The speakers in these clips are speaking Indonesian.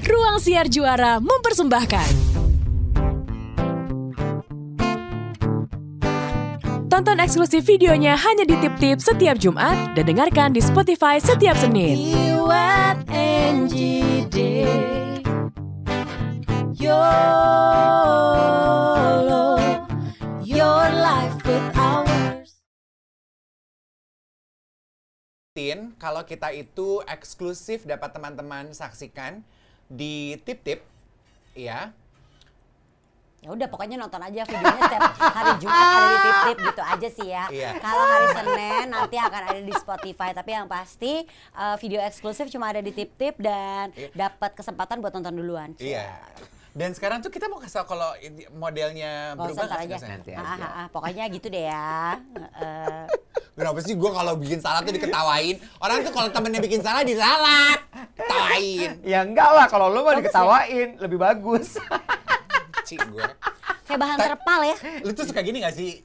Ruang Siar Juara mempersembahkan. Tonton eksklusif videonya hanya di Tip Tip setiap Jumat dan dengarkan di Spotify setiap Senin. Iwat NGD Your life with ours. Kalau kita itu eksklusif dapat teman-teman saksikan di Tip-Tip, ya. Ya udah pokoknya nonton aja videonya setiap hari Jumat ada di Tip-Tip gitu aja sih ya. Iya. Kalau hari Senin nanti akan ada di Spotify, tapi yang pasti video eksklusif cuma ada di Tip-Tip dan dapat kesempatan buat nonton duluan. Iya. Dan sekarang tuh kita mau kasih tau kalau modelnya Gak usah berubah ntar nggak aja. sih, Nanti? Pokoknya gitu deh ya. Kenapa sih gue kalau bikin salah tuh diketawain? Orang tuh kalau temennya bikin salah disalak, ketawain. Ya enggak lah, kalau lo mah Bagus diketawain lebih bagus. Cik gue. Kayak bahan terpal ya. Lu tuh suka gini gak sih,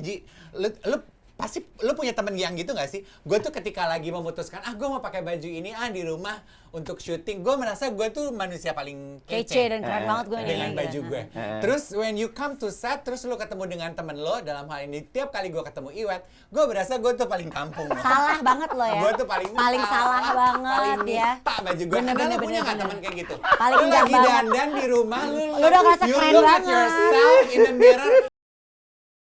Ji? Lu pasti lu punya temen yang gitu gak sih? Gue tuh ketika lagi memutuskan, gue mau pakai baju ini di rumah untuk syuting, gue merasa gue tuh manusia paling Kece dan keren banget gue dengan nih. baju gue. Terus when you come to set, terus lu ketemu dengan temen lo, dalam hal ini tiap kali gue ketemu Iwet, gue berasa gue tuh paling kampung. Salah banget lo ya. Gue tuh paling salah banget paling ya. nista baju gue. Bener, Ada bener, lu punya bener, nggak bener. temen kayak gitu? Paling Lu indah lagi banget. dandan di rumah, Lu udah ngerasa you keren look at banget. yourself in the mirror.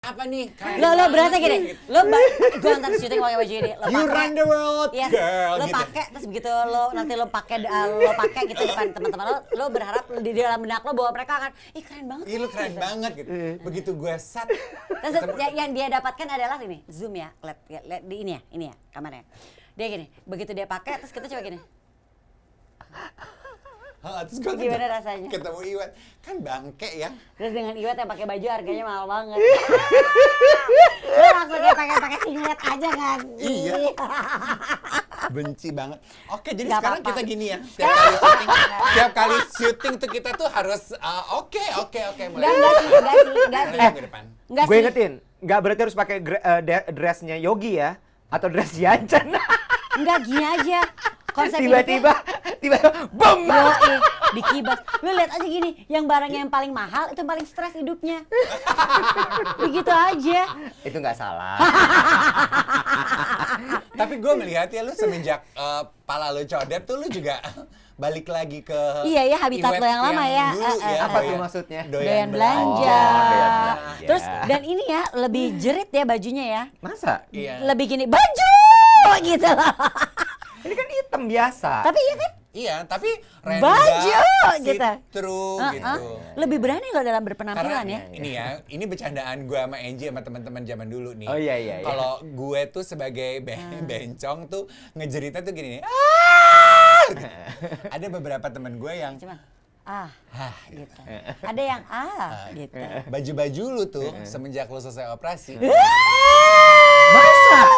Apa nih? Keren Lo banget berasa gini, gitu. gue ntar syuting pakai baju ini. Lo You pakai, run the world, yes, girl. lo gitu. pakai terus begitu nanti lo pakai gitu depan teman-teman lo berharap di dalam benak lo bahwa mereka akan, ih keren banget. Ih, lu sih," keren gitu. banget gitu. Begitu gue set. Terus yang dia dapatkan adalah ini, zoom ya, lihat di ini ya kamarnya. Dia gini, begitu dia pakai terus kita coba gini. Terus gue Gimana rasanya? ketemu Iwet. Kan bangke ya. Terus dengan Iwet yang pakai baju harganya mahal banget. Lo langsung kayak pakai singlet aja kan? Iya. Benci banget. Oke, jadi Nggak sekarang apa-apa. kita gini ya. Tiap kali syuting tuh kita tuh harus oke mulai. Enggak sih. Mulai minggu depan. Enggak Gue sih. ingetin, nggak berarti harus pakai dressnya Yogi ya, atau dress Yancan. Enggak gini aja. Konsep Tiba-tiba, boom. Yoi, dikibas. Lu lihat aja gini, yang barangnya yang paling mahal itu paling stres hidupnya. Begitu aja. Itu nggak salah. Tapi gue melihat ya lu semenjak pala lu codet tuh lu juga balik lagi ke Iya ya, habitat Iwet lo yang lama ya. dulu Apa tuh maksudnya? Doyan belanja. Oh, doyan belanja. Terus dan ini ya lebih jerit ya bajunya ya. Masa? Iya. Lebih gini baju gitu loh. Ini kan hitam biasa. Tapi iya kan? Iya, tapi Baju, gitu. True gitu. Lebih berani loh dalam berpenampilan ya. Ini ya, ini bercandaan gue sama Angie sama teman-teman zaman dulu nih. Oh, iya. Kalau gue tuh sebagai bencong tuh ngejeritnya tuh gini nih. Ada beberapa teman gue yang Cuman gitu. Ada yang gitu. baju-baju lu tuh semenjak lu selesai operasi. Masa?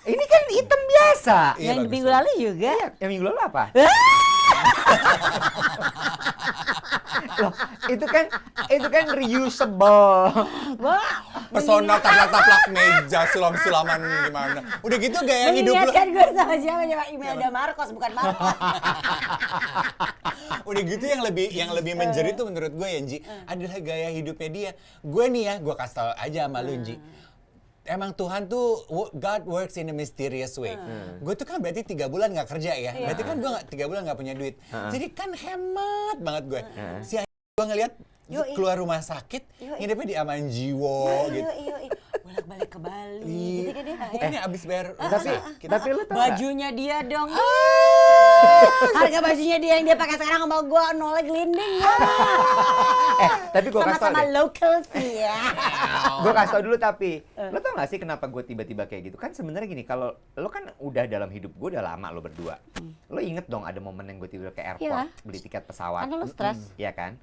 Ini kan hitam biasa. Iya, Yang bagus, minggu lalu juga. Yang minggu lalu apa? Loh, itu kan reusable. Wah, Pesona taplak-taplak meja, sulam-sulaman gimana. Udah gitu gaya hidup lu. mengingatkan gue sama siapa? Imelda Marcos, bukan Marcos. Udah gitu yang lebih menjerit tuh menurut gue ya, Nji, adalah gaya hidupnya dia. Gue nih ya, gue kasih tau aja sama lu, Nji. Emang Tuhan tuh, God works in a mysterious way. Gue tuh kan berarti 3 bulan gak kerja ya. Berarti kan gue 3 bulan gak punya duit. Jadi kan hemat banget gue. Si gue ngeliat keluar rumah sakit, ngidupnya di Aman Jiwo gitu. Iya. Bolak-balik ke Bali. Gitu kan dia. Bukannya abis bayar Tapi lu tau nggak? Bajunya dia dong. Harga bajunya dia yang dia pakai sekarang sama gue nolnya gelinding. Tapi gue kasih tau Sama-sama deh. local sih ya. Gue kasih tau dulu tapi, lo tau gak sih kenapa gue tiba-tiba kayak gitu? Kan sebenarnya gini, kalau lo kan udah dalam hidup gue udah lama lo berdua. Lo inget dong ada momen yang gue tiba-tiba ke airport, beli tiket pesawat. Karena lo stres. Iya kan?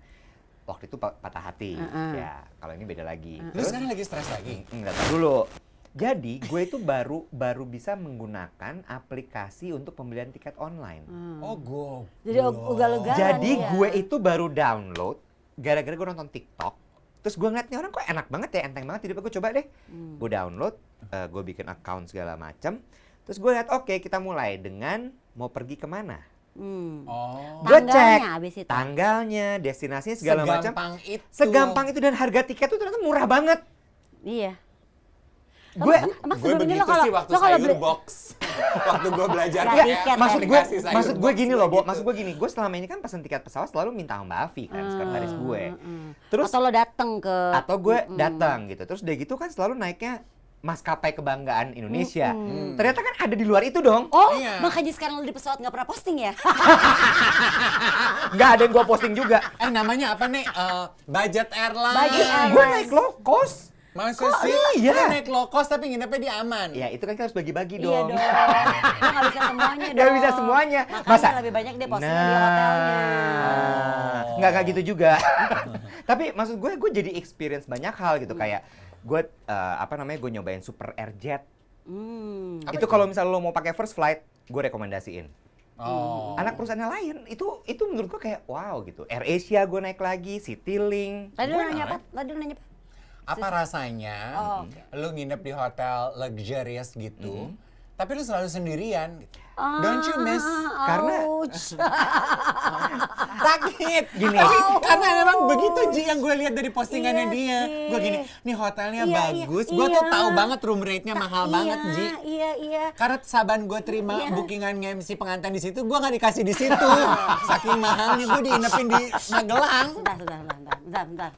Waktu itu patah hati. Ya, kalau ini beda lagi. Lu sekarang lagi stres lagi? Enggak, tahu dulu. Jadi gue itu baru bisa menggunakan aplikasi untuk pembelian tiket online. Oh, gue. Jadi ugal-ugalan. Jadi ya. gue itu baru download gara-gara gue nonton TikTok. Terus gue ngeliat nih orang kok enak banget ya, enteng banget. Jadi gue coba deh. Gue download, gue bikin account segala macam. Terus gue lihat oke, kita mulai dengan mau pergi kemana. Oh. Gue cek Tanggalnya abis itu. tanggalnya, destinasinya segala macam. Segampang itu. Segampang itu dan harga tiket tuh ternyata murah banget. Iya. Gue Emang Gue sebelum ini begitu sih waktu lo kalau sayur beli box. Waktu gue belajar Nggak kayak tiket, aplikasi sayur maksud gue box gini kayak loh, Bo. gitu. Maksud gue gini, gue selama ini kan pesen tiket pesawat selalu minta sama Mbak Afi kan, sekretaris gue. Terus atau lo dateng ke atau gue datang gitu. Terus udah gitu kan selalu naiknya maskapai kebanggaan Indonesia. Ternyata kan ada di luar itu dong. Oh, Iya. makanya sekarang lo di pesawat nggak pernah posting ya? Nggak ada yang gue posting juga. Namanya apa nih? Budget airline. Budget airline. Gue naik low cost. Masa Kok sih? iya? Lu naik low cost tapi nginepnya di aman. Ya itu kan kita harus bagi-bagi Iya dong. dong. Lo nggak bisa semuanya dong. Nggak bisa semuanya. Makanya lebih banyak deh postingnya di hotelnya. Nggak gitu juga. Tapi maksud gue jadi experience banyak hal gitu. Kayak gue, gue nyobain Super Airjet. Itu kalau misalnya lo mau pakai first flight, gue rekomendasiin. Oh. Anak perusahaannya lain, itu menurut gue kayak wow gitu. AirAsia gue naik lagi, Citylink. Tadi lo Gua nanya apa? naik. Tadi lo nanya apa? Apa rasanya lu nginep di hotel luxurious gitu, tapi lu selalu sendirian? Don't you miss? Karena- Ouch. Sakit. Gini. Tapi karena memang begitu Ji yang gue lihat dari postingannya Iya dia. sih. Gue gini, nih hotelnya Iya, bagus. iya, Gue tuh iya. tahu banget room rate-nya mahal banget Ji. Iya. Karena saban gue terima bookingan MC pengantin di situ, gue nggak dikasih di situ. Saking mahalnya gue diinepin di Magelang. Bentar.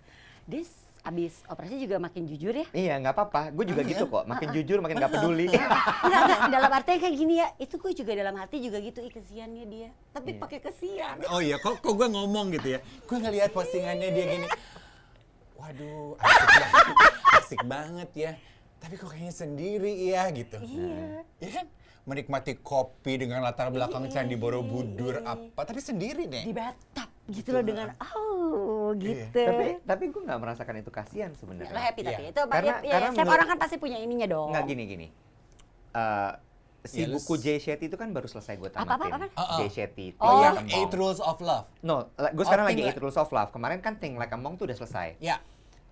Dis, abis operasi juga makin jujur ya? Iya, nggak apa-apa. Gue juga gitu kok. Makin jujur, makin nggak peduli. Enggak, dalam artinya kayak gini ya. Itu gue juga dalam hati juga gitu, kesiannya dia. Tapi pakai kesian. Oh iya, kok gue ngomong gitu ya? Gue ngelihat postingannya dia gini. Waduh, asik banget ya. Tapi kok kayaknya sendiri ya gitu. Iya kan? Menikmati kopi dengan latar belakang Candi Borobudur apa, tapi sendiri Di deh. batap gitu loh dengan gitu. Tapi gue nggak merasakan itu kasihan sebenarnya. Lo happy tapi Iya. itu Karena setiap menurut- orang kan pasti punya ininya dong. Nggak gini. Si Ya, lu- buku Jay Shetty itu kan baru selesai gue tamatin. Apa? Jay Shetty. Oh, yang Think Like a Monk. 8 Rules of Love. No, gue sekarang lagi Think 8 Rules of Love. Kemarin kan Think Like a Monk tuh udah selesai. Ya.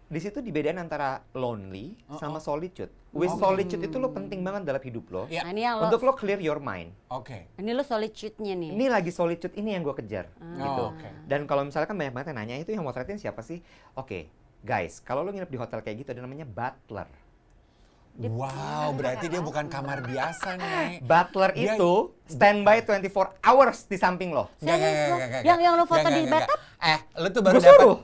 Di situ dibedain antara lonely sama solitude. With solitude itu lo penting banget dalam hidup lo. Ya. Nah, ini yang lo, Untuk lo clear your mind. Oke. ini lo solitude-nya nih. Ini lagi solitude ini yang gue kejar gitu. oke. Dan kalau misalnya kan banyak banget yang nanya itu yang motretin siapa sih? Oke, guys, kalau lo nginep di hotel kayak gitu ada namanya butler. Wow, berarti dia bukan kamar biasa nih. Butler Dia- itu standby 24 hours di samping lo. Yang lo foto di bathtub? Lu tuh baru Gua dapat suruh.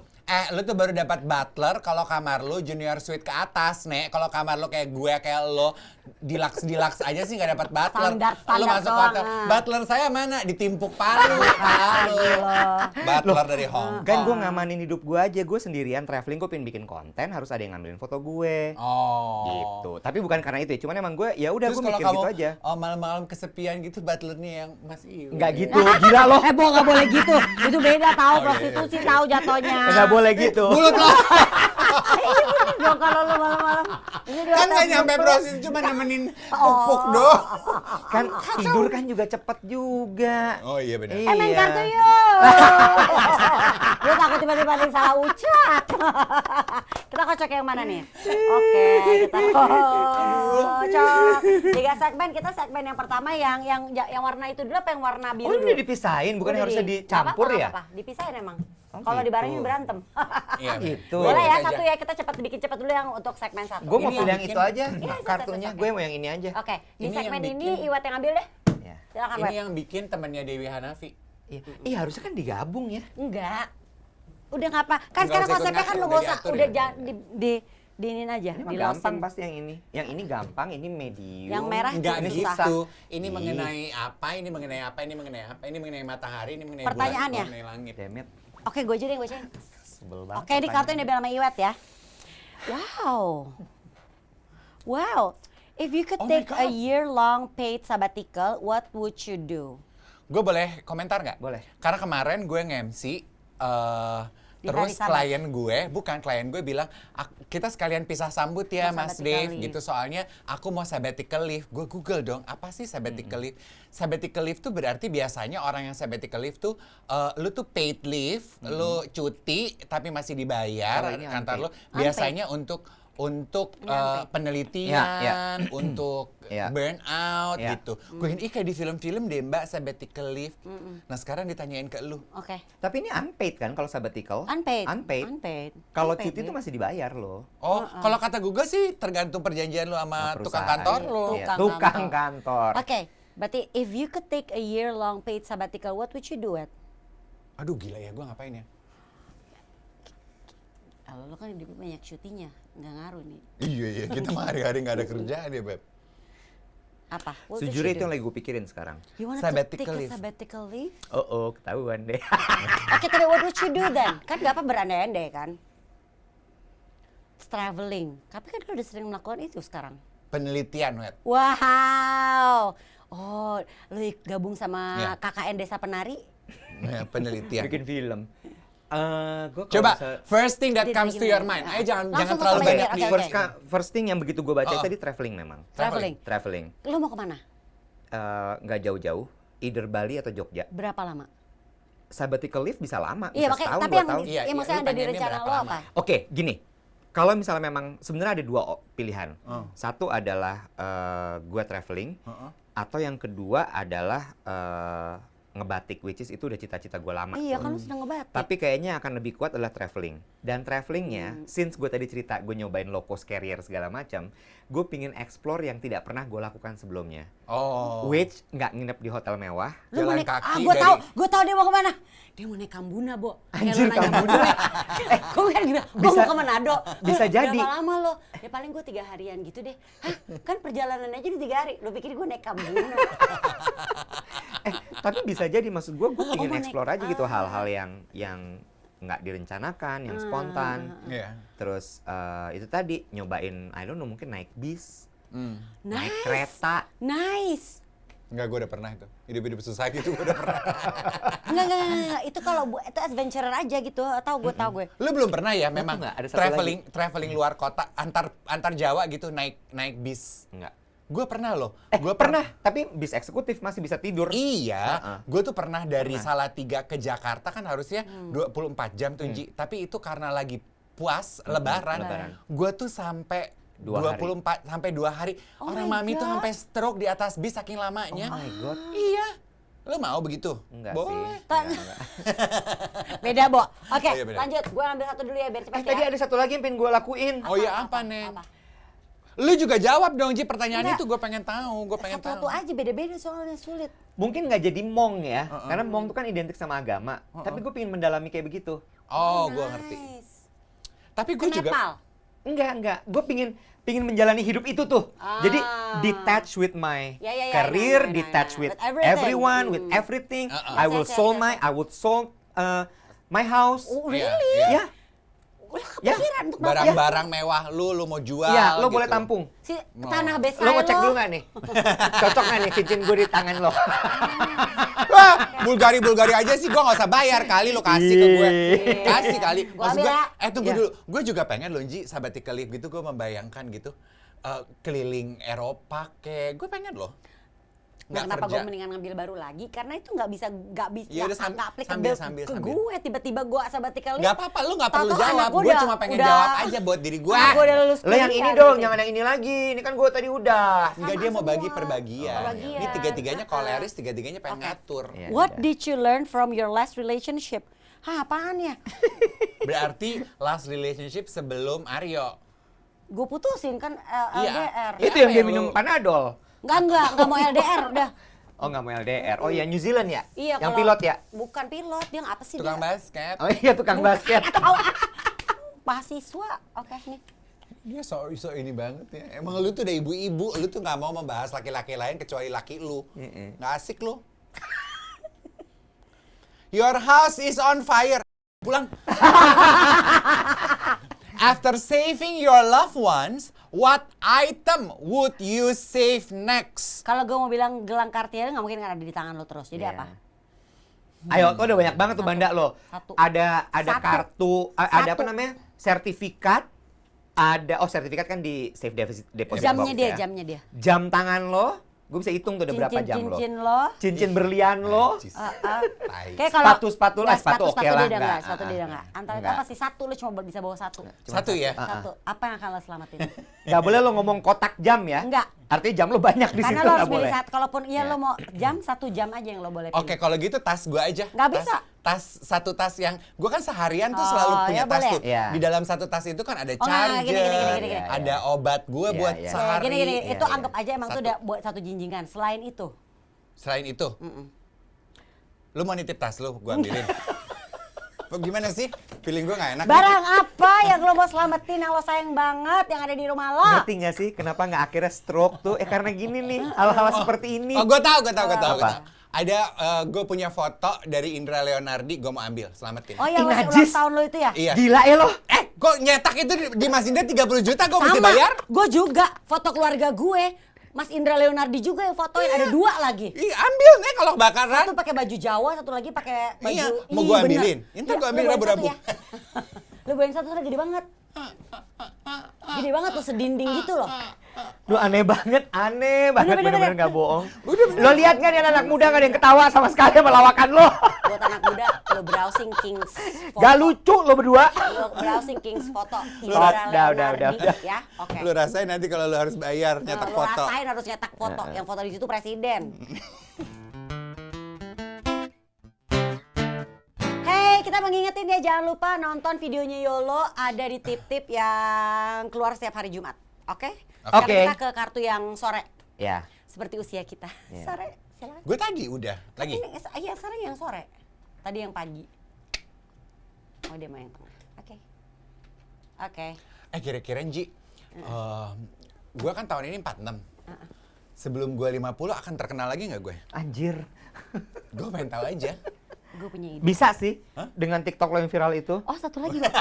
lu tuh baru dapat butler kalau kamar lu junior suite ke atas, Nek. Kalau kamar lu kayak gue kayak lo deluxe aja sih nggak dapat butler. Standar Lu masuk doang, hotel. ah. Butler saya mana? Ditimpuk palu. Butler dari Hong Kong. Kan gue ngamanin hidup gue aja, gue sendirian traveling, gue pengen bikin konten, harus ada yang ngambilin foto gue. Oh. Gitu. Tapi bukan karena itu ya, cuman emang gue ya udah Terus gue kalau mikir kamu gitu aja. malam-malam kesepian gitu butlernya yang masih Enggak gitu, gila lo. Nggak boleh gitu. Itu beda tahu prostitusi tahu jatuhnya. Enggak boleh gitu. Mulut lo. Dong kalau lo malam-malam. Ini di Kan hotel nggak nyampe gitu. prostitusi cuma nemenin pupuk doang. Kan tidur kan juga cepet juga. Oh iya benar. Main kartu yuk. Gue takut tiba-tiba ada yang salah ucap. Kita kocok yang mana nih? Oke, kita kocok. 3 segmen, kita segmen yang pertama yang warna itu dulu apa yang warna biru Oh dulu? ini dipisahin, bukan Udah harusnya di- dicampur nggak ya? apa-apa, dipisahin emang. Oh, Kalau gitu. dibarengin berantem. Iya, Gitu. Boleh ya Aja. satu ya, kita bikin cepat dulu yang untuk segmen 1. Gue mau Ini pilih yang yang itu bikin- aja, Iya, kartunya. oke. Gue mau yang ini aja. Oke, di Ini segmen yang ini bikin- Iwat yang ambil deh. Ya. Silakan, Ini Wet. yang bikin temannya Dewi Hanafi. Iya. Ih harusnya kan digabung ya. Enggak. Udah ngapa? Kan Nggak sekarang usah ikut konsepnya kan ngatur, lu udah gak usah diatur udah ya? diinin aja, Ini mah di gampang losin. pasti yang ini. Yang ini gampang, ini medium. Yang merah Enggak ini gitu. susah. Ini Ih. mengenai apa, ini mengenai apa, ini mengenai apa, ini mengenai matahari, ini mengenai Pertanyaannya? bulan, mengenai langit. Demet. Oke, gue aja deh, gue aja. Sebel banget. Oke, ini kartu yang diambil sama Iwet ya. Wow. Wow. If you could Oh my take a God. year-long paid sabbatical, what would you do? Gue boleh komentar nggak? Boleh. Karena kemarin gue nge-MC, Di terus hari Sabat. klien gue bilang, kita sekalian pisah sambut ya Mau Mas sabbatical Dave, leave. gitu. Soalnya aku mau sabbatical leave. Gue Google dong, apa sih sabbatical leave? Sabbatical leave tuh berarti biasanya orang yang sabbatical leave tuh, lu tuh paid leave, lu cuti tapi masih dibayar Kalau ini kantor lu. unpaid. Biasanya untuk untuk Iya, penelitian, untuk Iya. burnout Iya. gitu. Gue ini kayak di film-film deh Mbak, sabbatical leave. Nah sekarang ditanyain ke lu. Oke. Tapi ini unpaid kan kalau sabbatical? Unpaid. Unpaid. Kalau Unpaid, cuti itu ya. masih dibayar loh. Oh, kalau kata Google sih tergantung perjanjian lu sama Sama tukang perusahaan. kantor lu. Iya, Tukang tukang kantor. kantor. Oke, berarti if you could take a year long paid sabbatical, what would you do it? Aduh gila ya, gue ngapain ya? Kalau lo kan hidup banyak cutinya, nggak ngaruh nih. Iya, kita mah hari-hari nggak ada kerjaan ya, Beb. Apa? What would Sejujurnya you itu do? yang lagi gue pikirin sekarang. You wanna Sabbatical take a leave. sabbatical leave? Oh, ketahuan deh. Oke, tapi what would you do then? Kan gak apa berandai-andai kan? Traveling. Tapi kan lo udah sering melakukan itu sekarang. Penelitian, Web. Wow. Oh, lo gabung sama Iya. KKN Desa Penari? Ya, penelitian. Bikin film. Gua kalau Coba, misal- first thing that Jadi comes to gimana? your mind. Langsung Jangan ke terlalu sama banyak Oke, nih. oke. First thing yang begitu gue baca Oh. tadi traveling memang. Traveling. Traveling. Lo mau kemana? Nggak jauh-jauh, either Bali atau Jogja. Berapa lama? Sabbatical leave bisa lama, Iya, bisa makanya, setahun, tapi 2 yang, tahun. Iya, maksudnya lu ada di pengennya rencana berapa lo lama? apa? Oke, gini. Kalau misalnya memang sebenarnya ada 2 pilihan. Satu adalah gua traveling, atau yang kedua adalah ngebatik, which is itu udah cita-cita gue lama. Iya, kan lo sedang ngebatik. Tapi kayaknya akan lebih kuat adalah traveling. Dan travelingnya, since gue tadi cerita gue nyobain low cost carrier segala macam, gue pingin explore yang tidak pernah gue lakukan sebelumnya. Oh. Which nggak nginep di hotel mewah. Lu mau Jalan naik, kaki gue tahu, dari- gue tahu dia mau kemana. Dia mau naik Kambuna, Bo. Anjir, Kambuna. Gue kan gila, gue Bisa- mau ke Manado. bisa jadi. Berapa lama lo? Ya paling gue 3 harian gitu deh. Hah? Kan perjalanan aja di 3 hari. Lo pikir gue naik Kambuna? Tapi bisa jadi, maksud gue Oh, pingin mau naik- explore aja gitu hal-hal yang nggak direncanakan, yang spontan. Iya. Terus itu tadi nyobain, I don't know, mungkin naik bis, naik Nice. kereta. Nice. Enggak, gue udah pernah itu. Hidup-hidup susah gitu gue udah pernah. Enggak. Itu kalau itu adventurer aja gitu. Tahu gue. Lu belum pernah ya memang nggak, ada satu traveling luar kota antar Jawa gitu naik bis. Enggak. Gue pernah loh. Gue pernah, tapi bis eksekutif masih bisa tidur. Iya, gue tuh pernah dari Salatiga ke Jakarta kan harusnya 24 jam tuh Ji. Tapi itu karena lagi puas lebaran. Gue tuh sampai 24 sampai 2 hari. Oh Orang my mami tuh God. sampai stroke di atas bis saking lamanya. Oh my God. Iya. Lu mau begitu? Enggak Boleh. sih. Ta- Beda, Bo. Oke, Oh, iya, beda. lanjut. Gue ambil satu dulu ya biar cepat Tadi ya. ada satu lagi yang pengen gue lakuin. Oh iya apa, Neng? Apa? Lu juga jawab dong Ji pertanyaan Enggak. itu gue pengen tahu, gue pengen Satu-satu tahu. aja beda-beda soalnya sulit. Mungkin nggak jadi mong ya, karena mong itu kan identik sama agama. Tapi gue pengen mendalami kayak begitu. Oh, gue ngerti. Nice. Tapi Ke gue juga Nepal. Enggak. Gue pingin menjalani hidup itu tuh. Jadi Ah. detach with my Ya, career, nah. detach with With everything. everyone, with everything. I will Yes, sold yes. I would sold my house. Oh, Iya, really? iya. Ya, Udah Ya. kepikiran untuk barang-barang mewah lu mau jual. ya, lo gitu. boleh tampung. si tanah besar Lo mau cek dulu nggak nih? Cocok nggak nih cincin gue di tangan lo? Wah, Bulgari aja sih gue nggak usah bayar kali lo kasih ke gue. Kasih kali. Gua Maksud ambil gue, ya. tunggu Ya. dulu. Gue juga pengen loh Ji, sabbatical leave gitu gue membayangkan gitu. Keliling Eropa kayak gue pengen loh. Nah, Nggak kenapa gue kerja. mendingan ngambil baru lagi? Karena itu nggak bisa Ya udah, applicable sambil. ke gue. Tiba-tiba gue sabbatical leave. Gak apa-apa, lu gak perlu Tahu-tahu jawab. anak gua Gue udah- cuma pengen udah- jawab aja buat diri gue. Gue udah lulus Lo yang ini kuliah, dong, gitu. jangan yang ini lagi. Ini kan gue tadi udah. Enggak, dia mau Sama bagi semua. perbagian. Perbagian. Ini tiga-tiganya koleris, tiga-tiganya pengen Oke. ngatur. Iya. What udah. did you learn from your last relationship? Hah, apaan ya? Berarti last relationship sebelum Aryo. Gue putusin kan Iya. LDR. Iya. Itu yang apa dia ya, minum lo? panadol. Enggak mau LDR udah. Oh, nggak mau LDR. Oh ya, New Zealand ya? Iya, Yang kalau- pilot ya? Bukan pilot, dia apa sih Tukang dia? basket. Oh iya, tukang basket. Mahasiswa. Oke, nih. Dia so ini banget ya. Emang lu tuh udah ibu-ibu, lu tuh gak mau membahas laki-laki lain kecuali laki lu. Gak asik lu. Your house is on fire. Pulang. After saving your loved ones, what item would you save next? Kalau gue mau bilang gelang Cartier nggak mungkin kan ada di tangan lo terus. Jadi Iya. apa? Ayo, tuh udah banyak banget tuh banda lo. Satu. Ada Satu. kartu, ada apa Satu. namanya? Sertifikat. Sertifikat kan di safe deposit box Jamnya dia, ya. jamnya dia. Jam tangan lo, Gue bisa hitung tuh udah berapa jam lo. Cincin lo. Cincin berlian lo. Tai. Kayak kalau Sepatu sepatu oke dia lah, udah enggak. sepatu dia udah enggak. Antara Enggak. apa sih satu lo cuma bisa bawa satu. Satu ya? Satu. Apa yang akan lo selamatin? Gak boleh lo ngomong kotak jam ya. Enggak. Artinya jam lo banyak di Karena situ lo harus nggak pilih boleh. satu. Kalaupun iya lo mau jam, 1 jam aja yang lo boleh pilih. Oke, kalau gitu tas gue aja. Nggak Tas- bisa. Satu tas yang gue kan seharian tuh Oh, selalu punya ya tas boleh. tuh. Iya. Di dalam satu tas itu kan ada Oh, nggak, charger, gini. ada obat gue Iya, buat iya. sehari. Gini, Iya, itu iya. anggap aja emang tuh Satu. udah buat satu jinjingan. Selain itu, Selain itu, lu mau nitip tas lu, gue ambilin. Gimana sih? Feeling gue gak enak. barang apa yang lo mau selamatin yang lo sayang banget yang ada di rumah lo? Ngerti gak sih kenapa nggak akhirnya stroke tuh? Karena gini nih, hal-hal seperti ini. Oh, gue tahu. Apa? Ada, gue punya foto dari Indra Leonardi, gue mau ambil, selamatin. Oh yang masih Najis. ulang tahun lo itu ya? Iya. Gila ya lo. Kok nyetak itu di Mas Indra 30 juta, gue mesti bayar? Gue juga foto keluarga gue, Mas Indra Leonardi juga yang fotoin ada 2 lagi. Iya, ambil nih kalau bakaran. Satu pakai baju Jawa, satu lagi pakai baju. Iya, mau Ih, gua bener. ambilin. Ntar gua Iya, ambil lu bawain rabu-rabu. satu ya. Lu bawain satu udah gede banget. Gede banget tuh sedinding gitu loh. Lu aneh banget, Bener. bener-bener gak bohong. Lo lihat kan anak muda gak ada yang ketawa sama sekali sama lawakan lo. Buat anak muda, lo browsing Kings foto. Gak lucu lo berdua. Lo browsing Kings foto. Udah. Ya, oke. Lu rasain nanti kalau lu harus bayar nyetak Lo foto. rasain harus nyetak foto. Yang foto di situ presiden. Hey, kita mengingetin ya jangan lupa nonton videonya Yolo ada di tip-tip yang keluar setiap hari Jumat. Oke? Sekarang Oke. kita ke kartu yang sore. Ya. Seperti usia kita. Iya. Sore, silakan. Gue tadi udah, lagi. Iya, sekarang yang sore. Tadi yang pagi. Oh, dia mau yang tengah. Oke. Kira-kira Ji, gue kan tahun ini 46. Sebelum gue 50 akan terkenal lagi nggak gue? Anjir. Gue pengen tahu aja. Gue punya ide. Bisa sih dengan TikTok lo yang viral itu. Oh, satu lagi, Bang.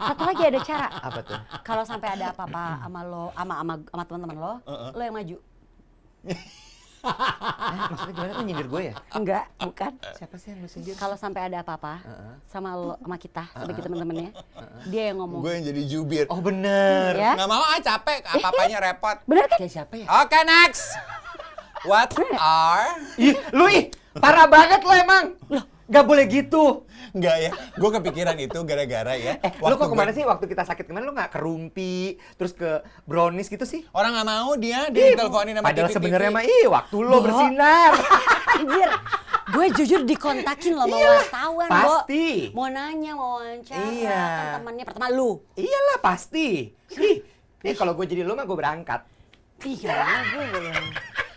Satu lagi ada cara. Apa tuh? Kalau sampai ada apa-apa sama lo, sama teman-teman lo, lo yang maju. Maksudnya gimana tuh nyindir gue ya? Enggak, bukan. Siapa sih yang sindir? Kalau sampai ada apa-apa sama lo, sama kita, sama kita teman-temannya, dia yang ngomong. Gue yang jadi jubir. Oh bener. Ya? Nggak mau capek, apa-apanya repot. Bener kan? Kayak siapa ya? Oke, next. What are... Ih, parah banget lo emang. Loh, gak boleh gitu. Enggak ya, gue kepikiran itu gara-gara ya. Lo kok gue- kemana sih waktu kita sakit kemarin lo gak ke Rumpi, terus ke Brownies gitu sih? Orang nggak mau dia diteleponin sama Padahal TV. sebenarnya mah waktu lo bersinar. Anjir, gue jujur dikontakin loh sama wartawan, Bo. Pasti. Mau nanya, mau wawancara, Iya. kan temannya pertama lu. Iyalah pasti. Ih, kalau gue jadi lo mah gue berangkat. Iya, gue belum.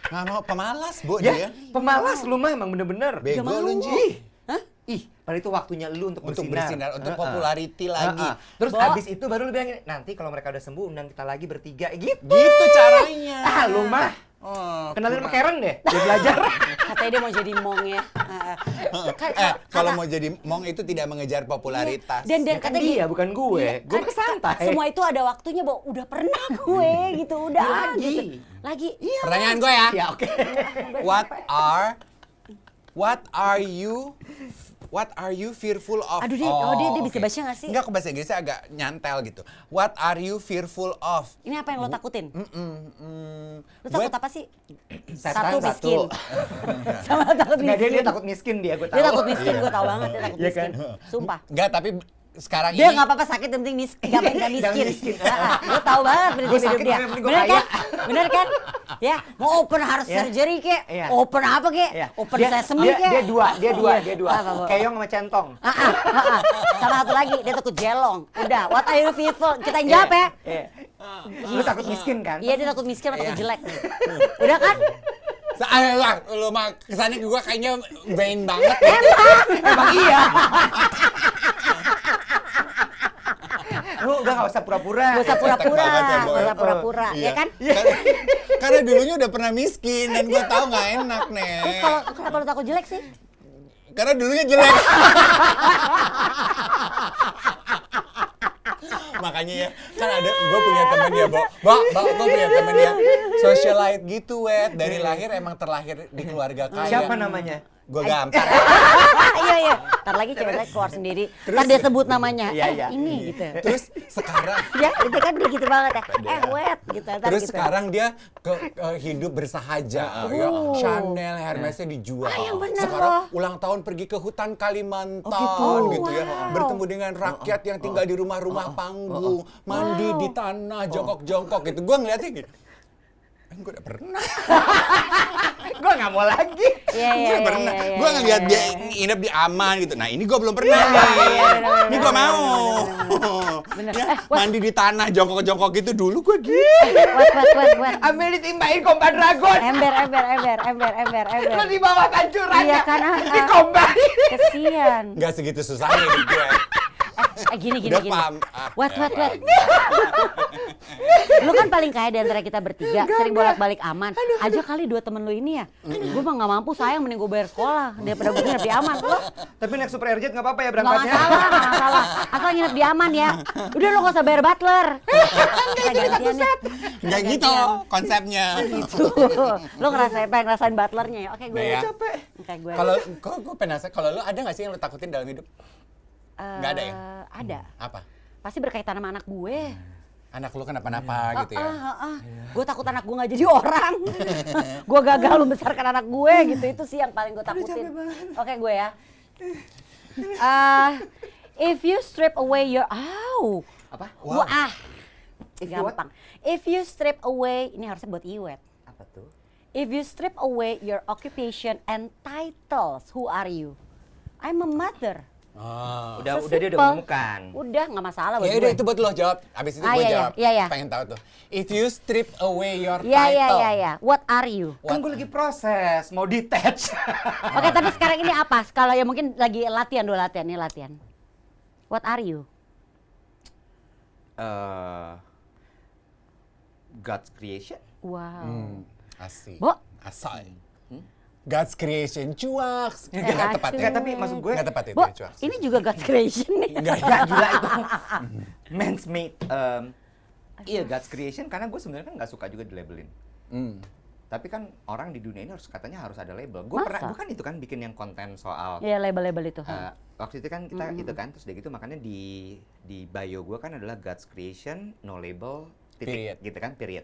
Nggak mau, pemalas, Bu, Ya, dia. pemalas lu mah emang bener-bener. Bego Gak lu, mau. Ji. Hah? Ih, padahal itu waktunya lu untuk bersinar. Untuk popularity lagi. Terus Bo. abis itu baru lu bilang gini, nanti kalau mereka udah sembuh undang kita lagi bertiga. Gitu. Gitu caranya. Ah, lu mah. Oh, Kenalin sama Karen deh, dia belajar. Katanya dia mau jadi mong ya. kalau mau jadi mong itu tidak mengejar popularitas. Dan Ya kan katanya dia, bukan gue. Iya, Gue kan mah santai. Semua itu ada waktunya, Bo. Udah pernah gue gitu, udah Lagi. gitu. Lagi. Iya. Pertanyaan gue ya. Ya oke. What are you fearful of? Aduh, dia bisa oke. baca nggak sih? Enggak, ke bahasa Inggrisnya agak nyantel gitu. What are you fearful of? Ini apa yang lo takutin? Lo Gue- takut apa sih? Setan Satu miskin. Sama takut Enggak, miskin. dia takut miskin dia, gue tahu. Dia takut miskin, gue tau banget dia takut Iya miskin. kan? Sumpah. Enggak, tapi sekarang Dia ini nggak apa-apa sakit, yang penting miskin. Nggak Jangan miskin. miskin. Gue tahu banget Gua prinsip hidup sakit, dia. yang penting gua Bener kaya. kan? Bener kan? Ya, mau open heart Ya. surgery kek, Iya. open apa kek, Iya. open Dia- sesame dia- kek. Dia dua. Apa, Bo? Keong sama centong. Sama satu lagi, dia takut jelong. Udah, what are you fearful? Kita yang jawab ya. Iya. Lu takut miskin kan? Iya, dia takut miskin sama takut Iya. jelek. Udah kan? lu mah kesannya gue kayaknya vain banget. Emang iya. Lu gak usah pura-pura. Gak usah pura-pura, banget ya, Bo. gak usah pura-pura, Iya. ya kan? Karena dulunya udah pernah miskin dan gue tahu nggak enak nih. Terus kalau kenapa lu takut jelek sih? Karena dulunya jelek. Makanya ya, kan ada, gue punya temen ya, gue punya temen ya, socialite gitu, Wet. Dari lahir emang terlahir di keluarga kaya. Siapa namanya? Gue gampang. Iya, iya. Ntar apalagi cewek keluar sendiri. Ntar dia sebut namanya. Iya. Ini gitu. Terus sekarang Ya itu kan dia gitu banget ya. Wet gitu. Ntar Terus gitu. sekarang dia ke hidup bersahaja, ya. Chanel, Hermesnya dijual. yang bener Sekarang loh. ulang tahun pergi ke hutan Kalimantan, gitu? ya. Wow. Bertemu dengan rakyat yang tinggal di rumah-rumah panggung, mandi di tanah, jongkok-jongkok gitu. Gue ngeliatnya gitu. Gue udah pernah. Gue nggak mau lagi. Iya, Gue iya, pernah. iya, Gue iya, ngeliat iya, dia iya. nginep di aman gitu. Nah ini gue belum pernah nih. bener, Ini gue mau. Bener. Ya, mandi di tanah, jongkok-jongkok gitu dulu gue gitu. Wet. Ambil ditimbahin Kompa Dragon. Ember. Lo di bawah kancurannya. Iya kan, dikombain. Kesian. Gak segitu susahnya hidup gue. Gini. Udah paham. Wet. Lu kan paling kaya di antara kita bertiga, sering bolak-balik aman. Ajak kali 2 temen lu ini ya. Gue mah gak mampu, sayang mending gue bayar sekolah daripada gue nginep di aman. Lo Tapi naik Super Airjet nggak apa-apa ya gak berangkatnya. masalah. Asal nginep di aman ya. Udah lo gak usah bayar butler. Kita gantian ya. Nggak gitu konsepnya. Gitu. Lo ngerasain butlernya ya. Oke gue Nah, ya. capek. Oke gue. Kalau gue penasaran, kalau lu ada nggak sih yang lu takutin dalam hidup? Nggak ada ya? Ada. Apa? Pasti berkaitan sama anak gue. Anak lu kenapa-napa gitu ya? Gue takut anak gue nggak jadi orang. Gue gagal membesarkan anak gue gitu. Itu sih yang paling gue takutin. Oke gue ya. If you strip away your Apa? Wah. If you what? Gampang. If you strip away, ini harusnya buat Iwet. Apa tuh? If you strip away your occupation and titles, who are you? I'm a mother. Udah dia udah Sesimpel. menemukan. Udah nggak masalah buat Ya gue. udah itu buat lo jawab. Abis itu gue iya, jawab. iya. Pengen tahu tuh. If you strip away your Iya. title. What are you? Kan gue lagi proses, mau detach. Oke, tapi sekarang ini apa? Kalau ya mungkin lagi latihan dulu latihan. What are you? God's creation. Wow. Asik. Bo. Asai. God's creation cuaks. Nggak tepat ya? Enggak, tapi maksud gue Nggak tepat itu Bo, ya, cuaks. ini juga God's creation nih. Nggak ya? enggak gila itu. Man's made. Iya, God's creation karena gue sebenarnya kan nggak suka juga dilabelin. Tapi kan orang di dunia ini katanya harus ada label. Gue Masa? kan itu kan bikin yang konten soal Iya, label-label itu. waktu itu kan kita itu kan terus dia gitu makanya di bio gue kan adalah God's creation, no label, Period. titik gitu kan, period.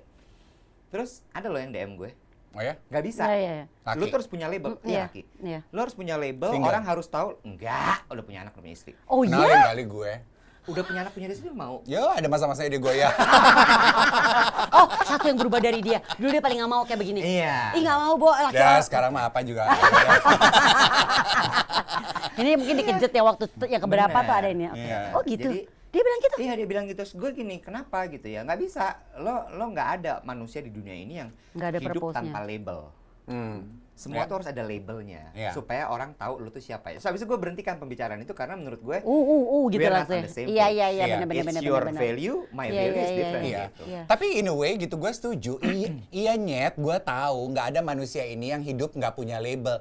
Terus ada loh yang DM gue, Oh ya? nggak bisa. Iya. Laki. Lu terus punya label, Iya. laki. Iya. Lu harus punya label, Single. orang harus tahu, enggak, udah punya anak, udah punya istri. Oh Kenalin iya? kali gue. Udah punya anak, punya istri mau. Yo, ada masa-masanya dia goyah. Oh, satu yang berubah dari dia. Dulu dia paling nggak mau kayak begini. Iya. Ih nggak mau, Bo. Ya, sekarang mah apa juga. Ini mungkin dikejet ya waktu yang keberapa Bener. tuh ada ini. Oke. Iya. Oh gitu. Jadi- Dia bilang gitu. Iya dia bilang gitu, terus gue gini, kenapa gitu ya? Nggak bisa, lo nggak ada manusia di dunia ini yang Nggak ada hidup purpose-nya. tanpa label. Semua Ya. tuh harus ada labelnya Iya. supaya orang tahu lu tuh siapa ya. So, habis itu gue berhentikan pembicaraan itu karena menurut gue Gitu we're not langsung. on the same Iya, page. iya, Iya. benar. It's your value, my Iya, value is iya, different Iya. gitu. Iya. Tapi in a way gitu gue setuju. Iya nyet, gue tahu nggak ada manusia ini yang hidup nggak punya label.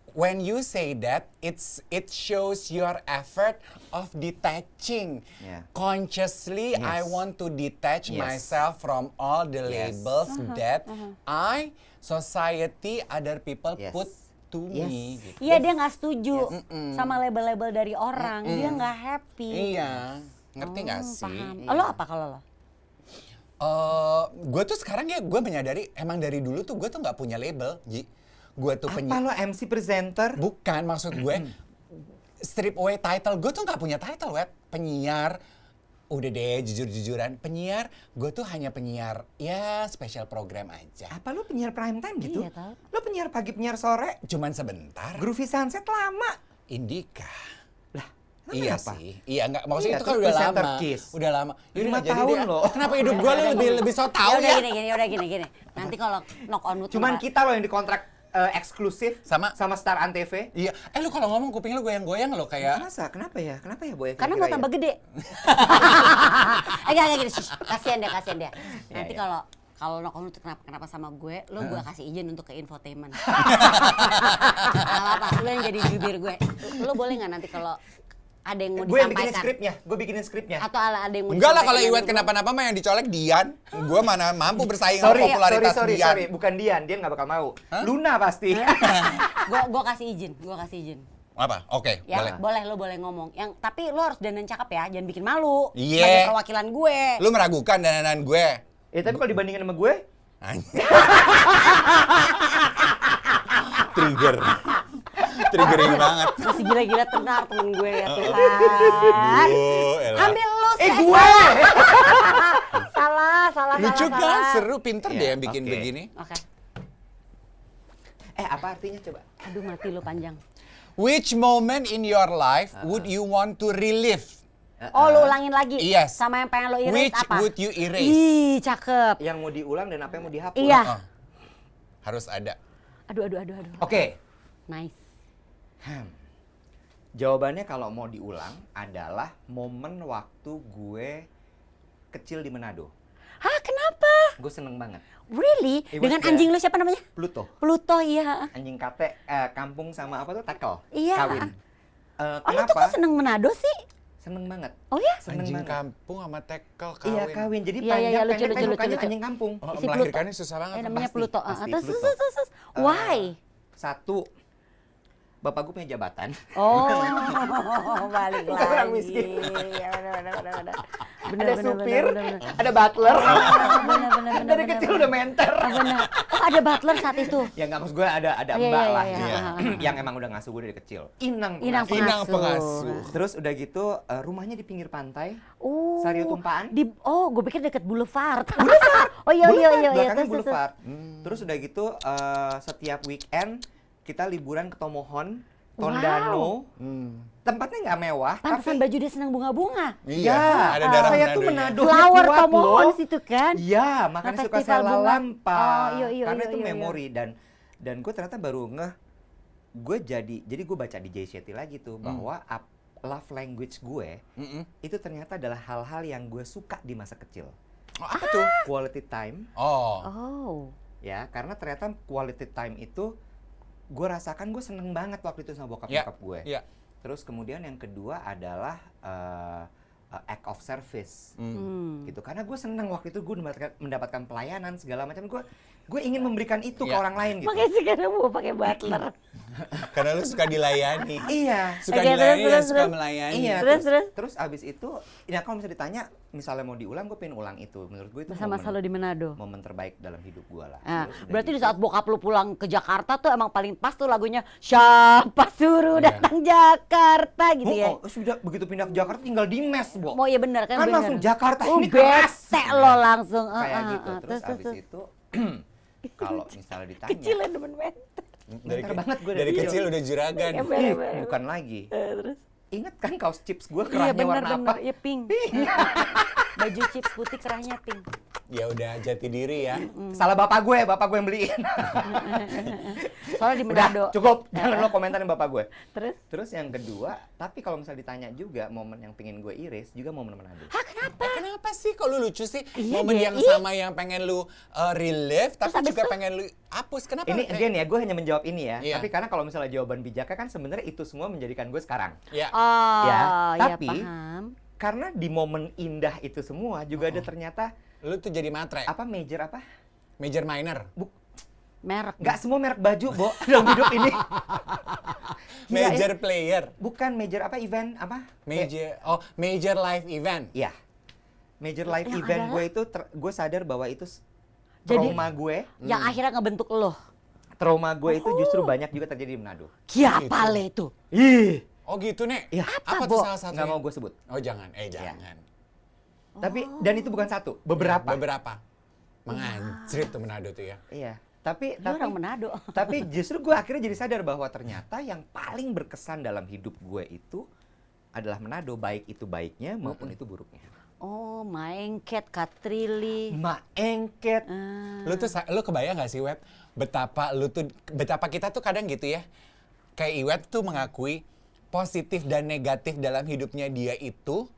When you say that, it shows your effort of detaching. Yeah. Consciously, I Yes. want to detach Yes. myself from all the Yes. labels that society, other people Yes. put to Yes. me. Gitu. Iya, dia nggak setuju sama label-label dari orang. Dia nggak happy. Iya, ngerti nggak sih? Paham. Oh, lo apa kalau lo? Gue tuh sekarang ya gue menyadari emang dari dulu tuh gue tuh nggak punya label, Ji. Gue tuh Apa lo MC presenter? bukan maksud gue strip away title. Gue tuh nggak punya title, web penyiar. Udah deh jujur-jujuran penyiar. Gue tuh hanya penyiar ya spesial program aja. Apa lo penyiar prime time gitu? Iya, tahu. Lo penyiar pagi, penyiar sore? Cuman sebentar. Groovy Sunset lama. Indika. Emang Iya kenapa? sih, iya nggak maksudnya Iya, itu kan terus udah presenter lama, Kiss. udah lama. 5 jadi tahun deh, loh. Kenapa hidup gue lebih so tau Udah ya? gini. Nanti kalau knock on wood Cuman sama- kita loh yang dikontrak eksklusif Sama- Star Antv. Iya, lu kalau ngomong kuping lu goyang-goyang lo kayak. Masa? Kenapa ya? Kenapa ya Boy? Karena mau kira-kira tambah ya? gede. Enggak gini. Shh, kasihan deh. Nanti iya. kalau knock on wood kenapa sama gue, lo gue kasih izin untuk ke infotainment. Apa? Lo yang jadi jubir gue. Lo boleh nggak nanti kalau ada yang mau Gue yang bikinin disampaikan? skripnya. Gue bikinin skripnya. Atau ada yang mau Enggak lah disampaikan kalau yang Iwet gue- kenapa-napa mah yang dicolek Dian. Gue mana mampu bersaing sama popularitas Dian. sorry. Bukan Dian nggak bakal mau. Luna pasti. Gue kasih izin. Apa? Oke, Ya, boleh. lo boleh ngomong. Tapi lo harus dandan cakep ya, jangan bikin malu. Iya. Sebagai perwakilan gue. Lu meragukan dandanan gue. Tapi kalau dibandingin sama gue, Trigger. Triggering banget. Masih gila-gila tenar temen gue ya Tuhan. Elah. Ambil lu gue! salah. Lucu salah. kan? Seru, pinter Iya, deh yang bikin oke. begini. Oke. Apa artinya coba? Aduh mati lo panjang. Which moment in your life would you want to relive? Oh lo ulangin lagi? Yes. Sama yang pengen lo erase Which apa? would you erase? Ih cakep. Yang mau diulang dan apa yang mau dihapus? Iya. Oh, harus ada. Aduh. Oke. Nice. Jawabannya kalau mau diulang adalah momen waktu gue kecil di Manado. Hah kenapa? Gue seneng banget. Really? It was Dengan the- anjing lo siapa namanya? Pluto. Pluto iya. Anjing kate, kampung sama apa tuh? Tackle. Iya. Kawin. Oh lo tuh kok seneng Manado sih? Seneng banget. Oh ya? Seneng Anjing banget. kampung sama tekel kawin. Iya kawin. Jadi Iya, panjang lucu, pendek kan lucu, mukanya lucu. anjing kampung. Oh, Si Pluto. melahirkannya susah banget. Namanya Pasti, Pluto. pasti Terus. Pluto. Why? Satu, bapak gue punya jabatan. Oh, balik Kita lagi. orang miskin. Ya, bener. Ada supir, ada butler. Bener. Dari kecil udah menter. Bener. Oh, ada butler saat itu. Ya nggak, maksud gue ada Iya, mbak iya, lah iya, gitu. iya. Yang emang udah ngasuh gue dari kecil. Inang Inang pengasuh. Inang pengasuh. pengasuh. Terus udah gitu rumahnya di pinggir pantai. Oh. Sario Tumpaan. Gue pikir deket Boulevard. Oh iya. Belakangnya Terus. Boulevard. Terus udah gitu setiap weekend kita liburan ke Tomohon, Tondano. Tempatnya nggak mewah, Pantesan tapi baju dia senang bunga-bunga. Iya, ada darah saya tuh Manadonya. Manado Flower kuat Tomohon loh. situ kan. Iya, makanya Nah, suka festival saya bunga. lalampa. Oh, iya, Karena itu iya. memori dan gue ternyata baru ngeh gue jadi gue baca di Jay Shetty lagi tuh bahwa love language gue itu ternyata adalah hal-hal yang gue suka di masa kecil. Oh, apa tuh? Quality time, Oh. ya, karena ternyata quality time itu gue rasakan gue seneng banget waktu itu sama bokap Ya, nyokap gue. iya. Terus kemudian yang kedua adalah act of service, gitu. Karena gue seneng waktu itu gue mendapatkan pelayanan segala macam. Gue ingin memberikan itu ke Iya. orang lain gitu. Makanya sekarang mau pakai butler. Karena lu suka dilayani. Iya. Suka Oke, dilayani dan terus. suka melayani. Iya. Terus. Terus abis itu, ya kalau misalnya ditanya, misalnya mau diulang, gue pengen ulang itu. Menurut gue itu Masa-masa lo di Manado. momen terbaik dalam hidup gue lah. Nah, Terus udah berarti di gitu. saat bokap lu pulang ke Jakarta tuh emang paling pas tuh lagunya Siapa suruh datang Jakarta gitu ya. Sudah begitu pindah ke Jakarta tinggal di mes, Bo. Mau ya bener kan Kan bener. langsung Jakarta ini bete lo langsung. kayak gitu. Terus abis terus. itu kalau misalnya ditanya, Kecil ya demen banget. Pinter banget gue dari kecil udah juragan. Iya, Ih, bener. bukan lagi. Terus. Ingat kan kaos chips gue Iya kerahnya warna bener, apa? iya pink. Baju chips putih kerahnya pink. Ya udah jati diri ya. Salah bapak gue yang beliin. Soalnya di Udah, Manado. cukup. Jangan lo komentarin bapak gue. Terus? Terus yang kedua, tapi kalau misalnya ditanya juga momen yang pengen gue iris juga momen Manado. Hah kenapa? Kenapa sih kok lu lucu sih? Iya Momen deh, yang ih. sama yang pengen lu relive tapi habis juga itu? pengen lu hapus. Kenapa? Ini again ya, gue hanya menjawab ini ya. Iya. Tapi karena kalau misalnya jawaban bijaknya kan sebenarnya itu semua menjadikan gue sekarang. Ya. Oh, Ya, ya tapi- paham. Karena di momen indah itu semua juga ada ternyata Lu tuh jadi matre. apa major apa? Major minor. Merek. Nggak semua merek baju, Bo, dalam hidup ini. Major player. Bukan major apa event apa? Major life event. Iya. Major life Yang event adalah? gue itu gue sadar bahwa itu Jadi- trauma gue. Yang akhirnya ngebentuk lo. Trauma gue itu justru banyak juga terjadi di Manado. Siapa le itu? Ih, Oh gitu, Nek? Iya. Apa Bo? tuh salah satunya? nggak mau gue sebut. Oh jangan, jangan. Tapi dan itu bukan satu, beberapa. Beberapa. Menganjrit tuh Manado tuh ya. Iya. Tapi Dia orang Manado. tapi justru gue akhirnya jadi sadar bahwa ternyata yang paling berkesan dalam hidup gue itu adalah Manado, baik itu baiknya maupun itu buruknya. Oh, Maengket, Katrili. Maengket. Lu kebayang gak sih, Web? Betapa kita tuh kadang gitu ya. Kayak Iweb tuh mengakui positif dan negatif dalam hidupnya dia itu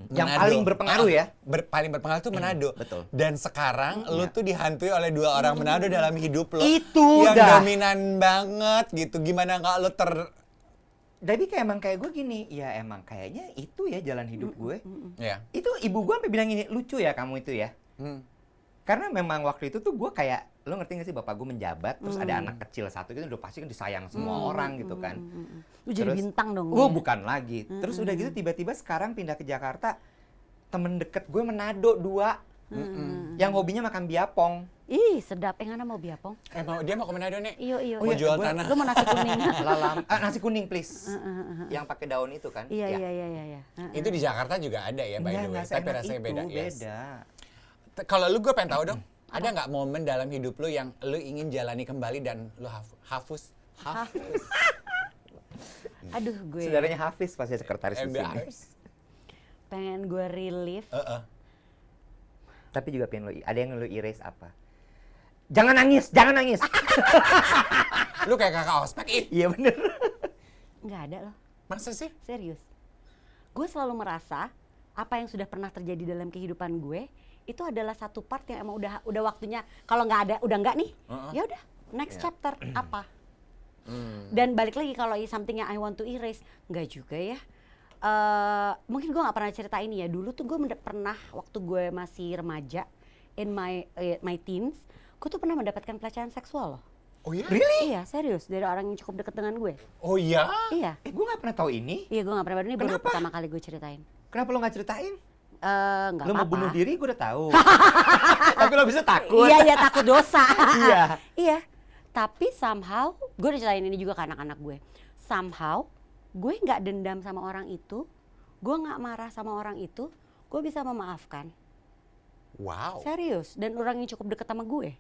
Yang Manado. paling berpengaruh ya? Paling berpengaruh tuh Manado. betul. Dan sekarang lu tuh dihantui oleh dua orang Manado dalam hidup lo. Itu yang dah. dominan banget gitu. Gimana nggak lu Tapi kayak emang kayak gue gini, ya emang kayaknya itu ya jalan hidup gue. Ya. Itu ibu gue sampai bilang gini, lucu ya kamu itu ya. Karena memang waktu itu tuh gue kayak, lo ngerti gak sih bapak gue menjabat, terus ada anak kecil satu gitu, udah pasti kan disayang semua orang gitu kan. Lu jadi Terus, bintang dong. bukan lagi. Terus udah gitu tiba-tiba sekarang pindah ke Jakarta, temen deket gue Manado 2, yang hobinya makan biapong. Ih, sedap. Ngana mau biapong? Dia mau ke Manado nih. Iyo. Mau jual gua- tanah. Lu mau nasi kuning? Nasi kuning please. Yang pakai daun itu kan? Iya. Ya. Itu di Jakarta juga ada ya, by the way. Nggak Tapi seenak rasanya itu, beda. Yes. beda. Kalau lu, gue pengen tahu dong, ada nggak momen dalam hidup lu yang lu ingin jalani kembali dan lu hafus? Aduh, gue Saudaranya Hafiz pasti sekretaris di sini. Embarrass. pengen gue relive. Tapi juga pengen ada yang lu erase apa? Jangan nangis, jangan nangis. Lu kayak kakak ospek ih. Iya bener. Nggak ada loh, Masa sih? serius. Gue selalu merasa apa yang sudah pernah terjadi dalam kehidupan gue itu adalah satu part yang emang udah waktunya. Kalau nggak ada, udah nggak nih. Ya udah, next chapter apa? Dan balik lagi kalau something yang I want to erase, nggak juga ya. Mungkin gue nggak pernah cerita ini ya. Dulu tuh gue pernah waktu gue masih remaja, in my teens, gue tuh pernah mendapatkan pelecehan seksual loh. Oh iya? Iya, serius, dari orang yang cukup dekat dengan gue. Oh iya? Iya, Gue gak pernah tahu ini. gue nggak pernah. Ini baru Kenapa? pertama kali gue ceritain. Kenapa lo gak ceritain? Nggak Lo mau apa-apa. bunuh diri gue udah tahu. Tapi lo bisa takut. Iya, takut dosa. Iya. Iya. Tapi somehow, gue udah ceritain ini juga ke anak-anak gue. Somehow, gue nggak dendam sama orang itu, gue nggak marah sama orang itu, gue bisa memaafkan. Wow. Serius. Dan orang yang cukup deket sama gue.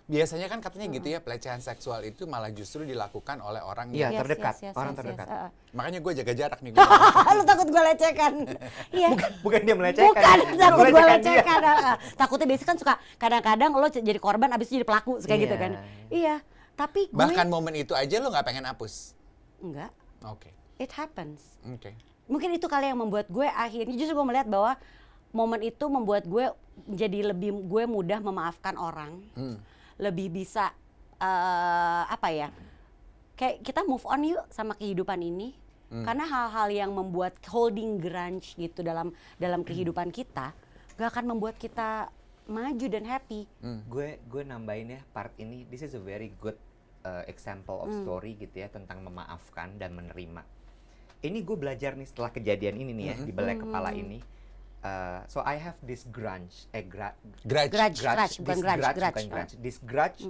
Biasanya kan katanya gitu ya, pelecehan seksual itu malah justru dilakukan oleh orang Iya, yang... terdekat, orang terdekat. Makanya gue jaga jarak nih. Lu takut gue lecehkan. Iya. Bukan dia melecehkan. Bukan, takut gue Melecehkan dia. lecehkan. Takutnya biasanya kan suka kadang-kadang lo jadi korban abis itu jadi pelaku kayak gitu Iya. kan. Iya. Tapi gue Bahkan momen itu aja lo nggak pengen hapus? enggak. Oke. It happens. Oke. Mungkin itu kali yang membuat gue akhirnya justru gue melihat bahwa momen itu membuat gue jadi lebih gue mudah memaafkan orang, lebih bisa apa ya, kayak kita move on yuk sama kehidupan ini, karena hal-hal yang membuat holding grudge gitu dalam kehidupan kita gak akan membuat kita maju dan happy. Gue nambahin ya part ini. This is a very good example of story gitu ya tentang memaafkan dan menerima. Ini gue belajar nih setelah kejadian ini nih ya di belai kepala ini. So I have this grudge, Grudge. this grudge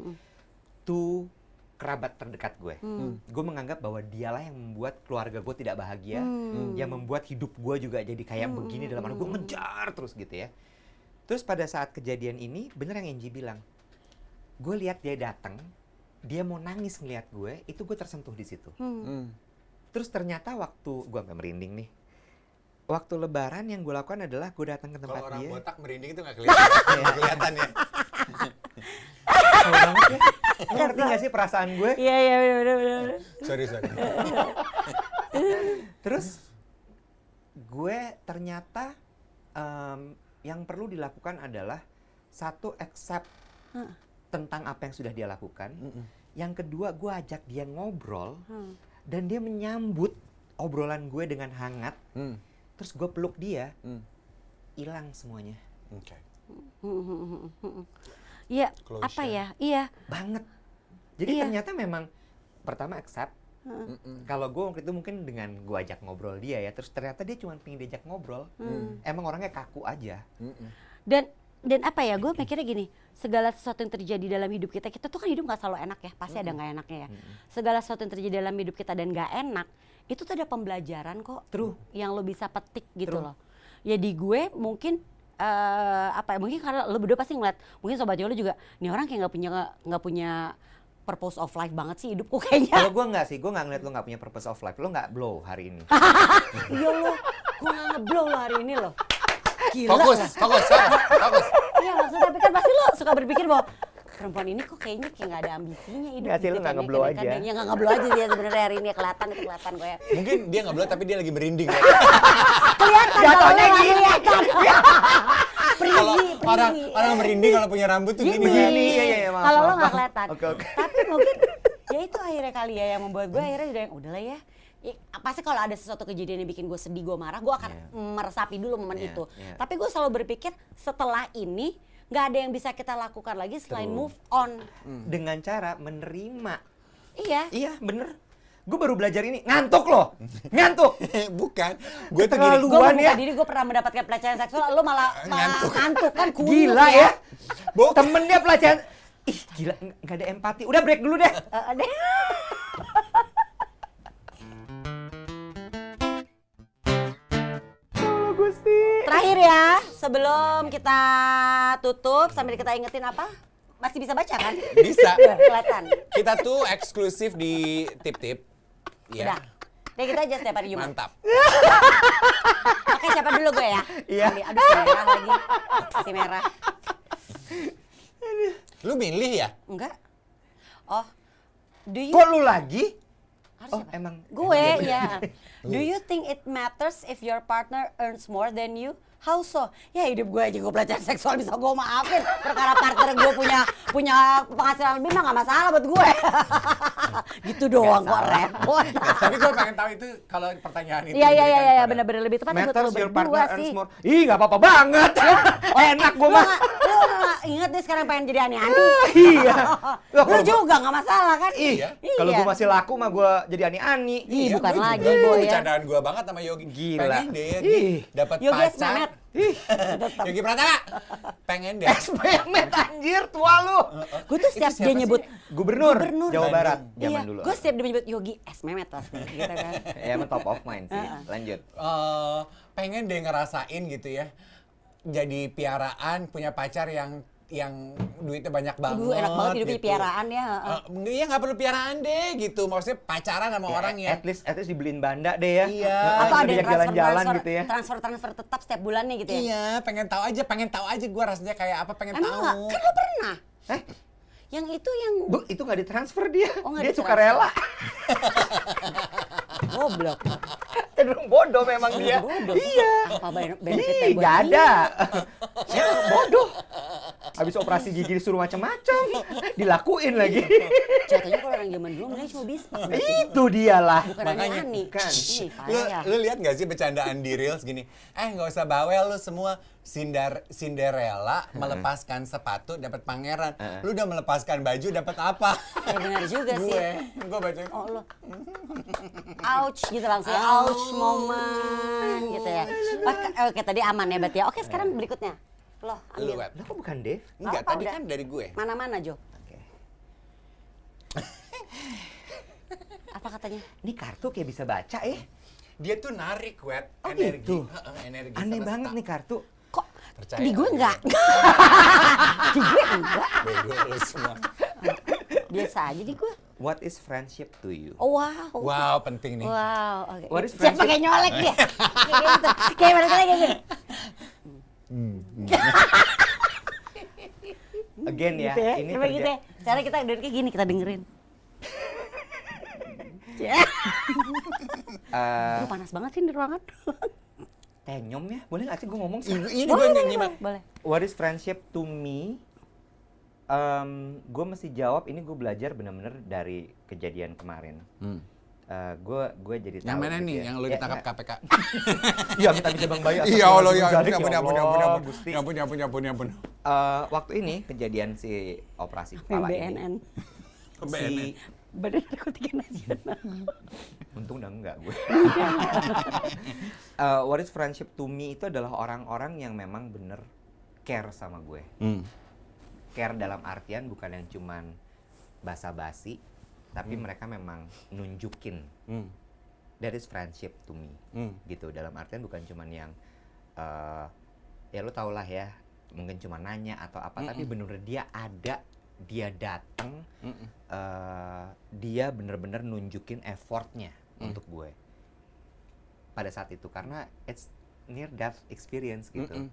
to kerabat terdekat gue. Gue menganggap bahwa dialah yang membuat keluarga gue tidak bahagia, yang membuat hidup gue juga jadi kayak begini dalam arti gue ngejar terus gitu ya. Terus pada saat kejadian ini, bener yang Angie bilang, gue lihat dia datang, dia mau nangis ngeliat gue, itu gue tersentuh di situ. Terus ternyata waktu gue sampai merinding nih. Waktu lebaran yang gue lakukan adalah gue datang ke tempat Kalau orang dia. botak merinding itu nggak kelihatan. Nggak kelihatan ya. Kesel banget ya. Lo ngerti gak sih perasaan gue? Iya benar. Sorry. Terus gue ternyata yang perlu dilakukan adalah satu accept tentang apa yang sudah dia lakukan. Yang kedua gue ajak dia ngobrol dan dia menyambut obrolan gue dengan hangat. Terus gue peluk dia, hilang semuanya. Oke. Iya, Closure. apa ya? Iya. Banget. Jadi Iya. ternyata memang pertama accept. Kalau gue waktu itu mungkin dengan gue ajak ngobrol dia ya, terus ternyata dia cuma pengen diajak ngobrol. Emang orangnya kaku aja. Dan apa ya, gue mikirnya gini, segala sesuatu yang terjadi dalam hidup kita tuh kan hidup gak selalu enak ya, pasti ada gak enaknya ya. Segala sesuatu yang terjadi dalam hidup kita dan gak enak, itu tuh ada pembelajaran kok. True. Yang lo bisa petik gitu True. loh. Ya di gue mungkin, mungkin karena lo berdua pasti ngeliat, mungkin sobat Yolo juga, nih orang kayak gak punya purpose of life banget sih hidupku kayaknya. Kalau gue nggak sih, gue nggak ngeliat lo nggak punya purpose of life. Lo nggak blow hari ini. Iya lo, gue gak ngeblow lo hari ini lo. Gila. Fokus. Iya maksudnya, tapi kan pasti lo suka berpikir bahwa perempuan ini kok kayaknya kayak gak ada ambisinya hidup. Nggak sih, lo nggak ngeblow aja. Ya nggak ngeblow aja dia sebenarnya hari ini, kelihatan gue ya. Mungkin dia nggak belum tapi dia lagi merinding. Ya. Kelihatan kalau lo nggak kelihatan. Kalau Priji. orang merinding kalau punya rambut tuh gini. Iya, maaf, Kalau lo maaf, nggak maaf. kelihatan. Oke. Tapi mungkin ya itu akhirnya kali ya yang membuat gue akhirnya udah udahlah ya. Pasti kalau ada sesuatu kejadian yang bikin gue sedih, gue marah, gue akan meresapi dulu momen Iya, itu. iya. Tapi gue selalu berpikir setelah ini nggak ada yang bisa kita lakukan lagi selain True. move on. Dengan cara menerima. Iya. Iya, bener. Gue baru belajar ini, ngantuk loh, ngantuk. Bukan. Gue tuh Keterlaluan. gini. Gue membuka ya. diri, gue pernah mendapatkan pelecehan seksual, lo malah Ngantuk. ngantuk kan kunyuk Gila ya. Bukan. Temennya pelecehan. Ih, gila, nggak ada empati. Udah break dulu deh. Ada. Gusti. Terakhir ya, sebelum kita tutup sambil kita ingetin apa? Masih bisa baca kan? Bisa. Kelihatan. Kita tuh eksklusif di tip-tip. Udah. Ya. Kayak gitu aja setiap hari Jumat. Mantap. Oke, siapa dulu gue ya? Iya. Aduh, si merah lagi. Si merah. Lu milih ya? Enggak. Oh, do you... Kok lu lagi? Harus Oh, siapa? emang. Gue, ya. Do you think it matters if your partner earns more than you? How so? Ya hidup gue aja gue pelecehan seksual bisa gue maafin. Perkara partner gue punya penghasilan lebih mah gak masalah buat gue. Gitu doang kok repot. Tapi gue pengen tahu itu kalau pertanyaan itu. Iya diberikan kepada- bener-bener lebih tepat buat Matters lo your berdua partner sih. earns more. Ih, nggak apa-apa banget. Enak gue Lo mah. nggak inget deh sekarang pengen jadi ani-ani. Iya. Loh, Lo kalau juga gak masalah kan? Ih, Iya. kalau gue masih laku mah gue jadi ani-ani. Ih, Iya, bukan gua lagi, juga. Boy, ya. Bercandaan gue banget sama Yogi. Gila. Pengen deh Ih. Yogi dapat Yogi S. pacar. Mehmet. Ih, Yogi Pratama. Pengen deh. Mehmet anjir tua lu. Gue tuh setiap siapa dia sih? nyebut Gubernur Gubernur. Jawa Bandung. Barat zaman iya, dulu. gue setiap dia menyebut Yogi S. Mehmet pasti gitu kan. Ya emang top of mind sih. Lanjut. Pengen deh ngerasain gitu ya. Jadi piaraan, punya pacar yang duitnya banyak banget. Aduh, enak banget hidupnya gitu. piaraan ya. Iya nggak perlu piaraan deh gitu. Maksudnya pacaran sama Ya, orang yang at least dibeliin banda deh ya. Iya. Apa ada diajak jalan-jalan gitu ya. transfer tetap setiap bulannya gitu ya? Iya, pengen tahu aja gue rasanya kayak apa, pengen Emang tahu. enggak? Kan lo pernah? Eh, Yang itu yang Bu, itu nggak ditransfer dia. Oh, nggak Dia ditransfer. sukarela. goblok. Cenderung bodoh memang dia. Bodoh. Iya. Apa benefitnya Ih, buat nggak dia? ada. Ya, bodoh. Habis operasi gigi disuruh macam-macam, dilakuin lagi. Jatuhnya kalau orang zaman dulu mereka cuma bispak. Itu dialah. Bukan Makanya, ani-ani. kan. Ih, Lu, payah. lu lihat gak sih bercandaan di Reels gini? Nggak usah bawel lu semua. Cinderella melepaskan sepatu dapat pangeran. Lu udah melepaskan baju dapat apa? Ya benar juga sih. Gue baca. Oh lo, ouch gitu langsung, ouch moment gitu ya. Oke tadi aman ya berarti ya. Oke sekarang berikutnya. Lo Lu ambil. web. Lah kok bukan Dave? Enggak, Apa, tadi udah? kan dari gue. Mana-mana Jo? Oke. Apa katanya? Ini kartu kayak bisa baca Dia tuh narik wet Oh, energi. gitu? Energi Aneh semesta. banget nih kartu. Kok Percaya di gue aja. enggak? Di gue enggak. Bego lu semua. Biasa aja di gue. What is friendship to you? Oh wow. Wow, penting nih. Wow, oke. What is Siapa friendship? kayak nyolek dia? Kayak gitu. Kayak mana kayak gini. Again ya, Gitu ya. ini Coba gitu ya. Cara kita kayak gini kita dengerin. Aduh panas banget sih di ruangan. Tenyom ya, boleh nggak sih gue ngomong sih? Ini gue nyimak. Boleh. What is friendship to me? Gue mesti jawab, ini gue belajar bener-bener dari kejadian kemarin. Gue jadi tahu. Yang mana gitu nih? ya. Yang lu Ya, ditangkap ya. KPK? Iya, minta bisa Bang Bayu. Iya Allah, ya Astagfirullahaladzim, ampun. Gusti. Ampun. Waktu ini kejadian si operasi kepala ini. BNN. Si, Badan Narkotika Nasional. untung udah enggak gue. What is friendship to me itu adalah orang-orang yang memang bener care sama gue. Care dalam artian bukan yang cuman basa-basi, tapi mereka memang nunjukin. That is friendship to me. Gitu, dalam artian bukan cuman yang ya lu tau lah ya, mungkin cuma nanya atau apa, tapi bener-bener dia ada, dia datang, dia bener-bener nunjukin effortnya untuk gue pada saat itu, karena it's near death experience gitu.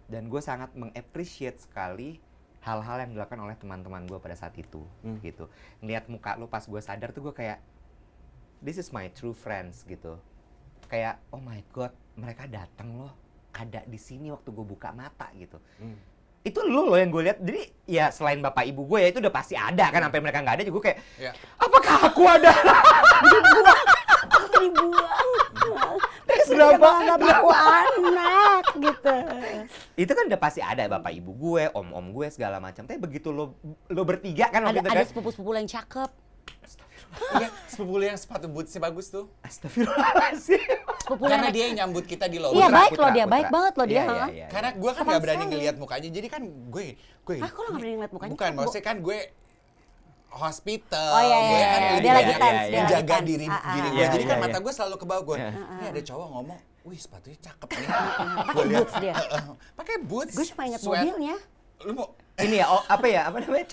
Dan gue sangat meng-appreciate sekali hal-hal yang dilakukan oleh teman-teman gue pada saat itu gitu. Ngeliat muka lu pas gue sadar tuh gue kayak, this is my true friends gitu. Kayak oh my god, mereka datang loh, ada di sini waktu gue buka mata gitu. Itu lo yang gue lihat. Jadi ya selain bapak ibu gue ya itu udah pasti ada kan, sampai mereka nggak ada juga kayak Ya. apakah aku ada? Dibuang. Mereka Berapa? nggak bawa anak gitu. Itu kan udah pasti ada bapak ibu gue, om gue segala macam. Tapi begitu lo bertiga kan waktu itu Ada kan. sepupu-sepupu yang cakep. Iya, sepupu lu yang sepatu bootsnya bagus tuh. Astagfirullahaladzim. Sepupu Karena yang dia yang nyambut kita di lobby. Iya, Putra, baik Putra, loh dia, Putra. baik banget loh dia. Iya, ha? iya, iya. Karena gue kan Sopan nggak berani sekali. ngelihat mukanya, jadi kan gue. Ah, kok lo nggak berani ngeliat mukanya? Bukan, Kan maksudnya kan gue hospital. Oh, iya, gue iya, kan iya. lebih Dia lagi banyak tense, dia lagi menjaga tense. diri Ah, diri ah. gue. Iya, Jadi kan iya, mata iya. gue selalu ke bawah gue. Iya. Ini ada cowok ngomong, wih sepatunya cakep nih. Pakai Gue lihat, boots dia. pakai boots. Gue cuma inget sweat. mobilnya. Lu mau Ini ya, apa namanya?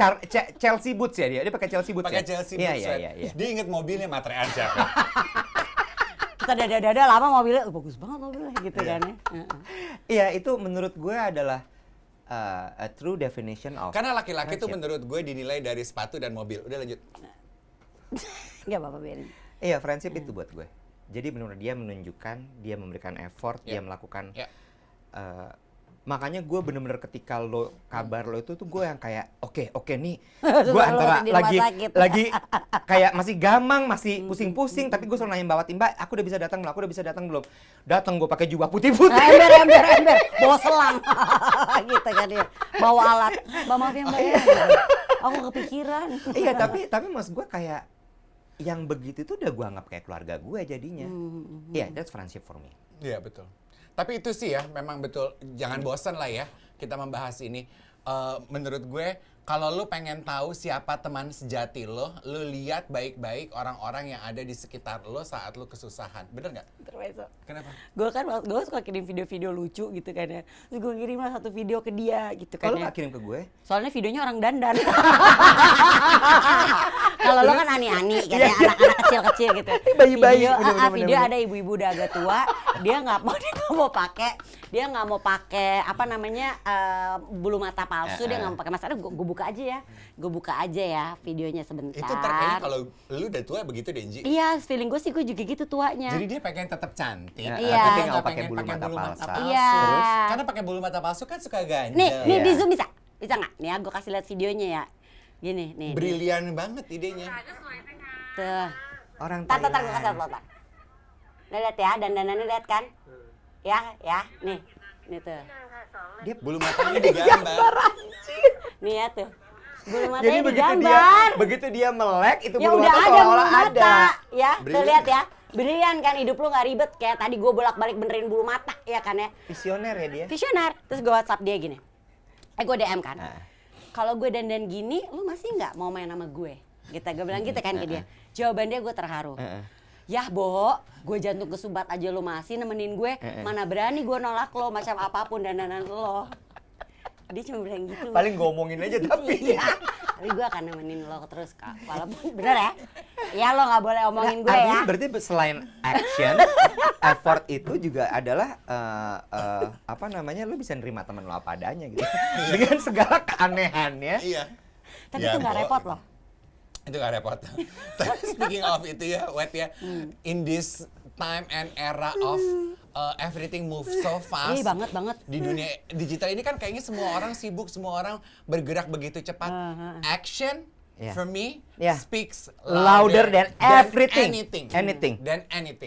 Chelsea boots ya dia. Dia pakai Chelsea boots pakai ya? Chelsea Iya, boots iya, sweat. iya, iya. Dia inget mobilnya Matre siapa? Kita dada-dada lama mobilnya, bagus banget mobilnya gitu kan ya. Heeh. Iya, itu menurut gue adalah a true definition of Karena laki-laki tuh friendship. menurut gue dinilai dari sepatu dan mobil. Udah lanjut. Nggak apa-apa biarin. Iya, friendship itu buat gue. Jadi benar dia menunjukkan, dia memberikan effort, dia Ya. melakukan. Ya. Makanya gue bener-bener ketika kabar lo itu tuh gue yang kayak oke nih, Terus gue lo antara di rumah sakit. lagi kayak masih gamang, masih pusing-pusing, tapi gue selalu nanya mbak Timba, aku udah bisa datang belum? Aku udah bisa datang belum? Datang gue pakai jubah putih-putih. Ember, bawa selang, gitu kan ya, bawa alat, mbak maaf ya mbak ya, aku kepikiran. Iya, tapi maksud gue kayak yang begitu tuh udah gue anggap kayak keluarga gue jadinya. Iya, that's friendship for me. Iya betul. Tapi itu sih ya, memang betul. Jangan bosan lah ya kita membahas ini. Menurut gue, kalau lu pengen tahu siapa teman sejati lo, lu lihat baik-baik orang-orang yang ada di sekitar lo saat lu kesusahan. Bener nggak? Terus Kenapa? gue suka kirim video-video lucu gitu kan ya, terus gue kirim lah satu video ke dia gitu kan Kalau ya. nggak kirim ke gue, Soalnya videonya orang dandan. Kalau lo kan ani-ani katanya anak-anak kecil-kecil gitu. Bayi-bayi, Video, bener-bener, video bener-bener. ada ibu-ibu udah agak tua, dia nggak mau pakai apa namanya bulu mata palsu, dia nggak mau pakai masker. Gue buka aja ya videonya sebentar. Itu ntar kayaknya kalau lu udah tua begitu deh, Nji. Iya, feeling gue sih gue juga gitu tuanya. Jadi dia pengen tetap cantik. Iya. Tapi Tapi nggak nggak pakai pengen bulu mata palsu. Iya. Terus? Karena pakai bulu mata palsu kan suka ganjel. Nih Iya. di zoom bisa nggak? Nih gue kasih lihat videonya ya. Gini nih. Brilian banget idenya. Tuh. orang Tar, gue Thailand. kasih lihat. Nah, lihat ya, dandanannya lihat kan? Ya, nih tuh. Dia Bulu matanya digambar. Nih ya tuh. Bulu Jadi matanya begitu digambar. begitu dia melek itu Ya bulu udah mata ada bulu seolah-olah mata. ada. Ya, tuh Brilian. lihat ya. Brilian kan, hidup lu nggak ribet kayak tadi gue bolak-balik benerin bulu mata ya kan ya. Visioner ya dia. Visioner. Terus gue WhatsApp dia gini. Gue DM kan. Ah. Kalau gue dandan gini, lu masih nggak mau main sama gue? Gitu, gue bilang gitu kan ke dia. Jawaban dia gue terharu. Yah Bo, gue jantung kesumbat aja lo masih nemenin gue. Mana berani gue nolak lo macam apapun dandanan lo. Dia cuma bilang gitu. Paling ngomongin aja tapi. Iya. Tapi gue akan nemenin lo terus Kak. Walaupun bener ya. Ya lo nggak boleh omongin gue Artinya ya. berarti selain action, effort itu juga adalah apa namanya, lu bisa nerima teman lo apa adanya gitu. Dengan segala keanehannya. Iya. Tapi Ya, itu nggak Bo. repot loh. Itu gak repot. Tapi speaking of itu ya, Wet ya, in this time and era of everything moves so fast. Iya banget. Di dunia digital ini kan kayaknya semua orang sibuk, semua orang bergerak begitu cepat. Action Yeah. for me Yeah. speaks Louder than everything. anything.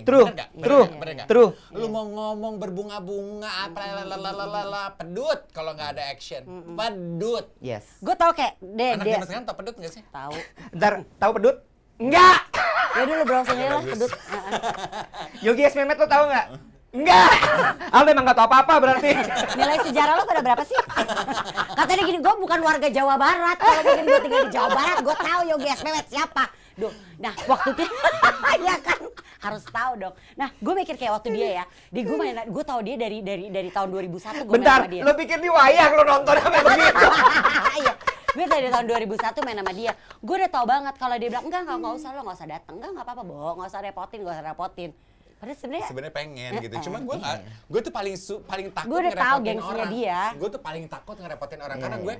True. Bener nggak? True. Bener nggak? True. Lu mau ngomong berbunga-bunga apa lalalala pedut kalau nggak ada action. Pedut. Yes. Gue tau kayak Anak dia zaman sekarang tau pedut nggak sih? tahu. Ntar tahu pedut? Enggak. Ya dulu browsing aja lah pedut. Yogi S Mehmet lo tahu nggak? Enggak. Aldo emang nggak tahu apa-apa berarti. Nilai sejarah lo pada berapa sih? Katanya gini, gue bukan warga Jawa Barat. Kalau mungkin gue tinggal di Jawa Barat, gue tahu Yogi S. Mehmet siapa. Duh, nah waktu itu, ya kan harus tahu dong. Nah, gue mikir kayak waktu dia ya, gue tahu dia dari tahun 2001 gue main Bentar, sama dia. lo pikir di wayang lo nonton apa begitu? Iya, gue dari tahun 2001 main sama dia. Gue udah tahu banget kalau dia bilang enggak usah lo, nggak usah datang, nggak apa-apa, Bo, nggak usah repotin. Padahal Sebenarnya pengen gitu. Cuma gue nggak, gue tuh paling takut Gue udah tahu ngerepotin gengsinya orang. dia. Gue tuh paling takut ngerepotin orang karena Iya, gue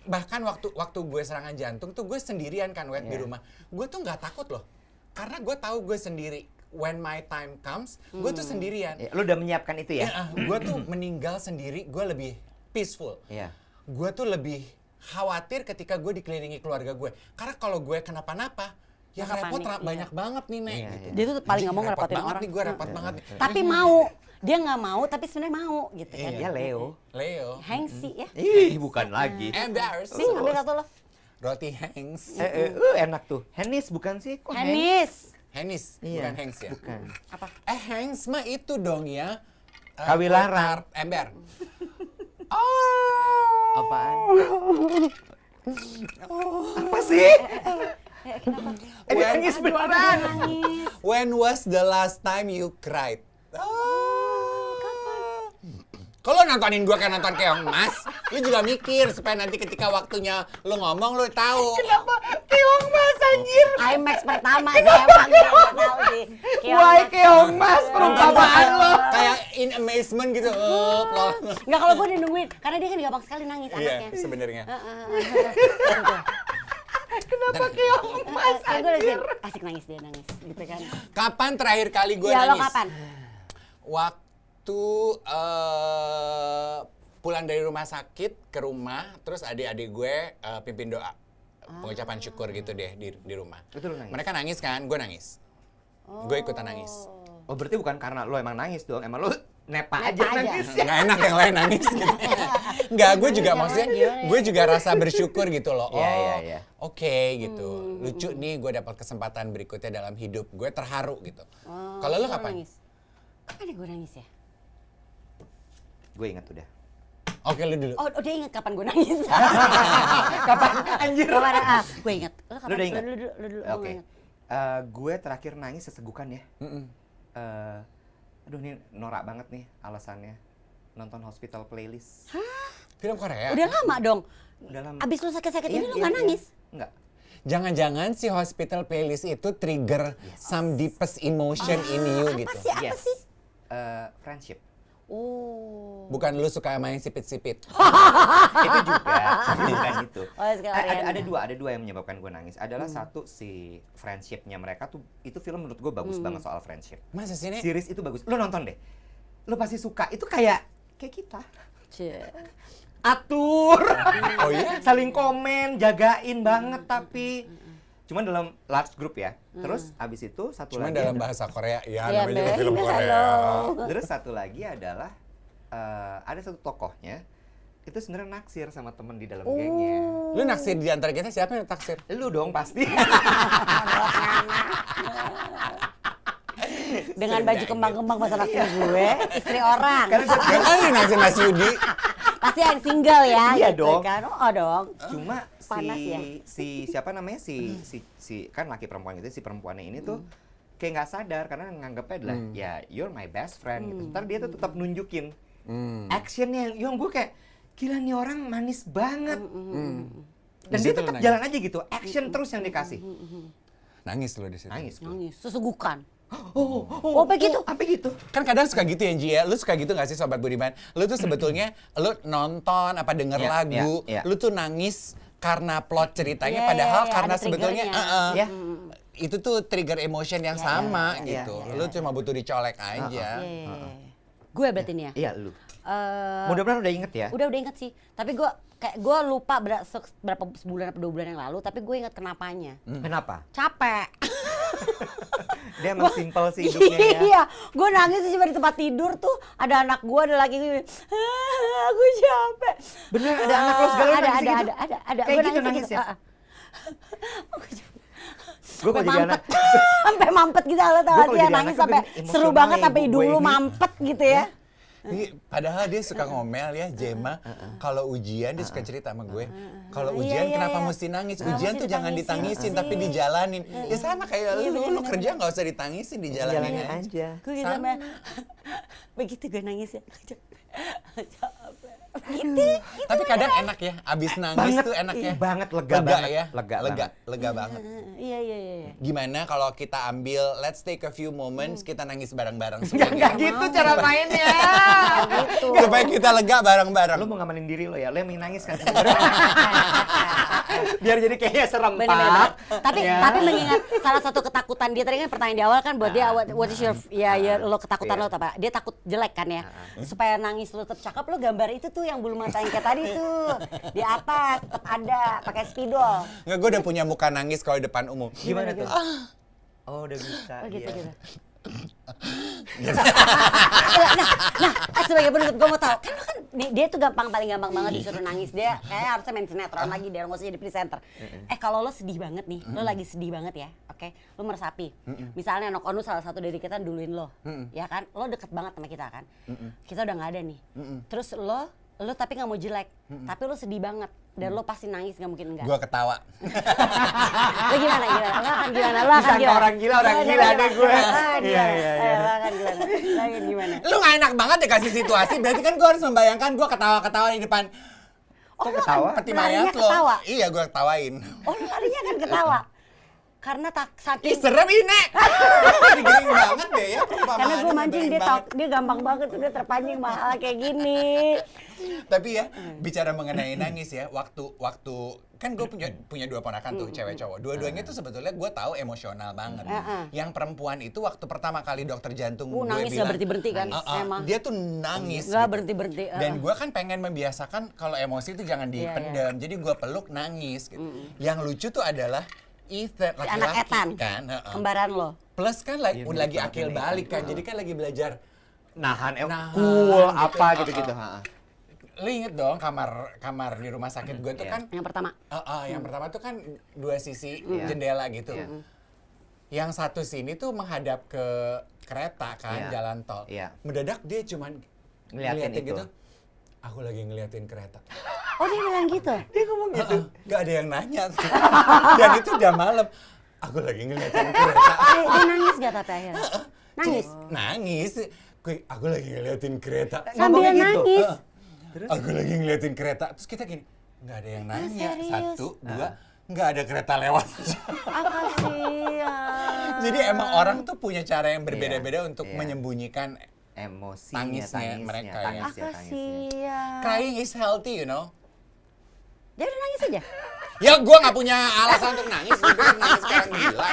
bahkan waktu gue serangan jantung tuh gue sendirian kan Wet di Iya. rumah. Gue tuh nggak takut loh. Karena gue tahu gue sendiri. When my time comes, gue tuh sendirian. Ya, lo udah menyiapkan itu ya? Gue tuh meninggal sendiri, gue lebih peaceful. Iya. Gue tuh lebih khawatir ketika gue dikelilingi keluarga gue. Karena kalau gue kenapa-napa, Yang Maka repot panik, banyak banget nih, Nek. Iya, gitu. iya. Dia tuh paling nggak mau Repot ngerepotin banget orang. nih, gue repot banget nih. Tapi mau, dia nggak mau tapi sebenarnya mau gitu kan. Iya. Ya Leo. Leo. Hengsi ya. Ih, bukan lagi. Embarrassing. Sih, ambil satu lo. Roti Hanks. Enak tuh. Hennis bukan sih? Kok Henis. Hennis, Iya, bukan Hanks ya? bukan. Apa? Hanks mah itu dong ya. Kawilarang. Ember. Oh. Apaan? Apa sih? Kenapa? Nangis beneran. Nangis. When was the last time you cried? Kalau nontonin gua kayak nonton Keong Mas, lu juga mikir supaya nanti ketika waktunya lu ngomong lu tahu. Kenapa? Keong Mas anjir. IMAX pertama sih emang gue nggak tahu sih. Why Keong Mas perumpamaan lo? Kayak in amazement gitu. Loh. Enggak, kalau gue udah nungguin, karena dia kan gampang sekali nangis Iya, anaknya. sebenarnya. Kenapa Keong Mas Kayak gue anjir? asik nangis dia nangis gitu kan. Kapan terakhir kali gua Ya lo nangis? kapan? Waktu pulang dari rumah sakit ke rumah, terus adik-adik gue pimpin doa. Pengucapan syukur gitu deh di rumah. Itu lu nangis? Mereka nangis kan, gue nangis. Gue ikutan nangis. Oh berarti bukan karena lo emang nangis dong, emang lo nepa aja Nepa aja. nangis ya? Nggak enak yang lain nangis gitu. Nggak, gue juga maksudnya, gue juga rasa bersyukur gitu loh. Iya, Oh, iya, iya. oke gitu. Lucu nih gue dapat kesempatan berikutnya dalam hidup. Gue terharu gitu. Kalau lo kapan? Nangis. Kapan ya gue nangis ya? Gue ingat udah. Oke, lu dulu. Oh, dia inget kapan gue nangis. Kapan anjir? Kapan? Gue inget. Lo kapan? Lu udah ingat? Lu dulu. Oke. Gue terakhir nangis sesegukan ya. Aduh ini norak banget nih alasannya. Nonton Hospital Playlist. Film Korea. Udah lama dong. Udah lama. Abis lu sakit-sakit Iya, ini lu iya, nggak iya. nangis? Enggak. Jangan-jangan si Hospital Playlist itu trigger some deepest emotion in you gitu. Apa sih? Apa Yes. sih? Friendship. Oh. Bukan lu suka main sipit-sipit. Itu juga. Bukan itu. Oh, sekalian. Ada dua yang menyebabkan gue nangis. Adalah satu si friendshipnya mereka tuh, itu film menurut gue bagus banget soal friendship. Masa sih, Nek? Series itu bagus. Lo nonton deh. Lo pasti suka. Itu kayak kita. Cie. Atur. Oh iya? Saling komen, jagain banget tapi cuman dalam large group ya. Terus abis itu satu Cuman lagi dalam ada- bahasa Korea. Ya, Iya, namanya juga Be. film Iya, Korea. halo. Terus satu lagi adalah ada satu tokohnya itu sebenarnya naksir sama temen di dalam gengnya. Lu naksir di antara kita siapa yang naksir? Lu dong pasti. Dengan baju kembang-kembang masa naksir gue, istri orang. Karena gue Ya kan lu naksir Mas Yudi. Pasti yang single ya. Iya gitu dong. Kan? Oh dong. cuma Panas ya? si siapa namanya si kan laki perempuan itu, si perempuannya ini tuh kayak nggak sadar karena nganggapnya adalah ya you're my best friend gitu. Ntar dia tuh tetap nunjukin actionnya yang gue kayak gila nih orang manis banget. Dan Di dia situ lu tetap nangis. jalan aja gitu, action terus yang dikasih. Nangis lu di situ. Nangis gue. Nangis, sesugukan. Oh, begitu? Apa gitu? Kan kadang suka gitu ya, Ji ya. Lu suka gitu gak sih Sobat Budiman? Lu tuh sebetulnya lu nonton apa denger Iya, lagu, iya, iya. lu tuh nangis karena plot ceritanya, Iya, padahal iya, karena ada sebetulnya triggernya. Iya. itu tuh trigger emotion yang sama iya, gitu. iya, Lu cuma butuh dicolek aja. Gue berarti nih ya. Iya lu. Eh, Mudah-mudahan udah inget ya. udah inget sih. Tapi gue lupa berapa sebulan atau 2 bulan yang lalu. Tapi gue inget kenapanya. Kenapa? Capek. Dia emang simpel sih hidupnya ya. Iya, gue nangis cuma di tempat tidur tuh ada anak gue, ada laki gue, aku capek. Bener ada anak lo segala ada, nangis gitu? ada. Kayak Gua gitu nangis ya? Aku capek. Gue kalau jadi anak, Sampai mampet gitu, lo tau Gua gak kalau sih ya, jadi nangis anak, sampai gua seru emosional banget ya, sampai ibu hidung gue lu ini. mampet gitu ya. Padahal dia suka ngomel ya, Jema. Kalau ujian dia suka cerita sama gue. Kalau Iya, ujian iya, kenapa iya. mesti nangis? Kenapa Ujian mesti tuh jangan ditangisin ditangisin sih? tapi dijalanin. Ya sama kayak Iya, lu bener-bener. kerja nggak usah ditangisin, dijalanin jalanin aja. aja. Gue gitu Sama. sampai begitu gue nangis ya. Capek. Gitu. Tapi kadang enak ya, abis nangis Banget, tuh enaknya. banget, lega banget. ya. Lega Lega banget. Iya, iya, iya. Gimana kalau kita ambil, let's take a few moments, kita nangis bareng-bareng Enggak semuanya. gitu cara mainnya. Gitu. Supaya kita lega bareng-bareng. Lo mau ngamanin diri lo ya, lo yang nangis kan sebenarnya. Biar jadi kayaknya serem Bener-bener. Pak. Tapi Ya. tapi mengingat salah satu ketakutan dia tadi kan pertanyaan di awal kan buat dia what is your ya lo ketakutan Iya. lo apa? Dia takut jelek kan ya. Supaya nangis lo tetap cakep lo gambar itu tuh yang yang bulu mata yang kayak tadi tuh. Di atas tetap ada, pakai spidol. Nggak, gue udah punya muka nangis kalau di depan umum. Gimana tuh? Oh, udah bisa. Oh gitu iya. gitu. Nah, sebagai penutup gue mau tahu, kan lo kan dia tuh paling gampang banget disuruh nangis. Dia kayaknya harusnya main sinetron lagi, dia nggak usah jadi presenter. Kalau lo sedih banget nih, lo lagi sedih banget ya, oke? Lo meresapi. Misalnya Nok Onu salah satu dari kita duluin lo, ya kan? Lo deket banget sama kita kan? Kita udah nggak ada nih. Terus lo tapi nggak mau jelek, tapi lo sedih banget dan lo pasti nangis, nggak mungkin enggak. Gue ketawa. Lo gimana? Lo akan gimana? Disangka orang gila deh gue. Iya. Lo akan gimana? Lo gimana? Lu nggak enak banget ya kasih situasi, berarti kan gue harus membayangkan gue ketawa-ketawa di depan Kok ketawa? peti larinya mayat lo. ketawa? Iya, gue ketawain. Oh, lo larinya kan ketawa. Karena Ih, saking serem ini. Digering banget deh ya. karena gue mancing dia gampang banget udah terpancing mahal kayak gini. Tapi ya, bicara mengenai nangis ya, waktu kan gue punya dua ponakan tuh, cewek cowok. Dua-duanya tuh sebetulnya gue tahu emosional banget. Yang perempuan itu waktu pertama kali dokter jantung gue nangis bilang, gak berhenti-berenti kan? Emang. dia tuh nangis. Gak gitu. berhenti-berhenti. Dan gue kan pengen membiasakan kalau emosi itu jangan dipendam. Jadi gue peluk nangis gitu. Yang lucu tuh adalah Ethan, Si anak laki-laki Ethan, kan. kembaran lo. Plus kan lagi Iya, lagi mirip akil banget balik nih. kan. Jadi kan lagi belajar. Nahan, Nahan, cool, gitu. apa gitu-gitu. Lu inget dong kamar di rumah sakit gue tuh Iya. kan Yang pertama. yang pertama tuh kan dua sisi jendela gitu. Yang satu sini tuh menghadap ke kereta kan, Iya. jalan tol. Iya. Mendadak dia cuman Ngeliatin itu. gitu. Aku lagi ngeliatin kereta. Oh, dia bilang gitu. Dia ngomong gitu. Gak ada yang nanya. Dan itu udah malam. Aku lagi ngeliatin kereta. Dia nangis gak tapi akhirnya? Nangis. Nangis. Aku lagi ngeliatin kereta. Sambil Ngomongnya gitu. nangis. Aku lagi ngeliatin kereta. Terus kita gini, nggak ada yang nanya. serius? 1, 2, nggak ada kereta lewat. Kasihan. Jadi emang orang tuh punya cara yang berbeda-beda untuk Iya. menyembunyikan. Emosinya, Tangisnya mereka ya. tangisnya. Kasihan. Crying is healthy, you know. Dia udah nangis aja. Ya gue nggak punya alasan untuk nangis. Gue nangis kayak gila.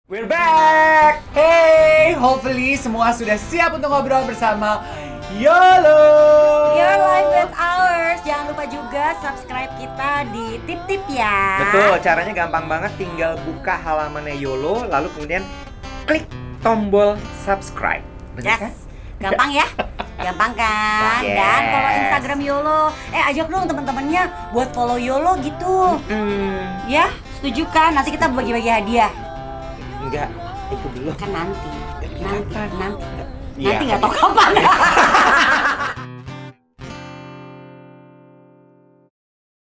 We're back! Hey, hopefully semua sudah siap untuk ngobrol bersama YOLO! Your life with ours. Jangan lupa juga subscribe kita di Tip-Tip ya. Betul, caranya gampang banget, tinggal buka halamannya YOLO, lalu kemudian klik tombol subscribe. Bener kan? Yes. Gampang ya? Gampang kan? Yes. Dan follow Instagram YOLO. Ajak dong teman-temannya buat follow YOLO gitu. Ya, setuju kan? Nanti kita bagi-bagi hadiah. Enggak, itu belum. Kan nanti. Kapan? Nanti Iya. nggak tahu kapan.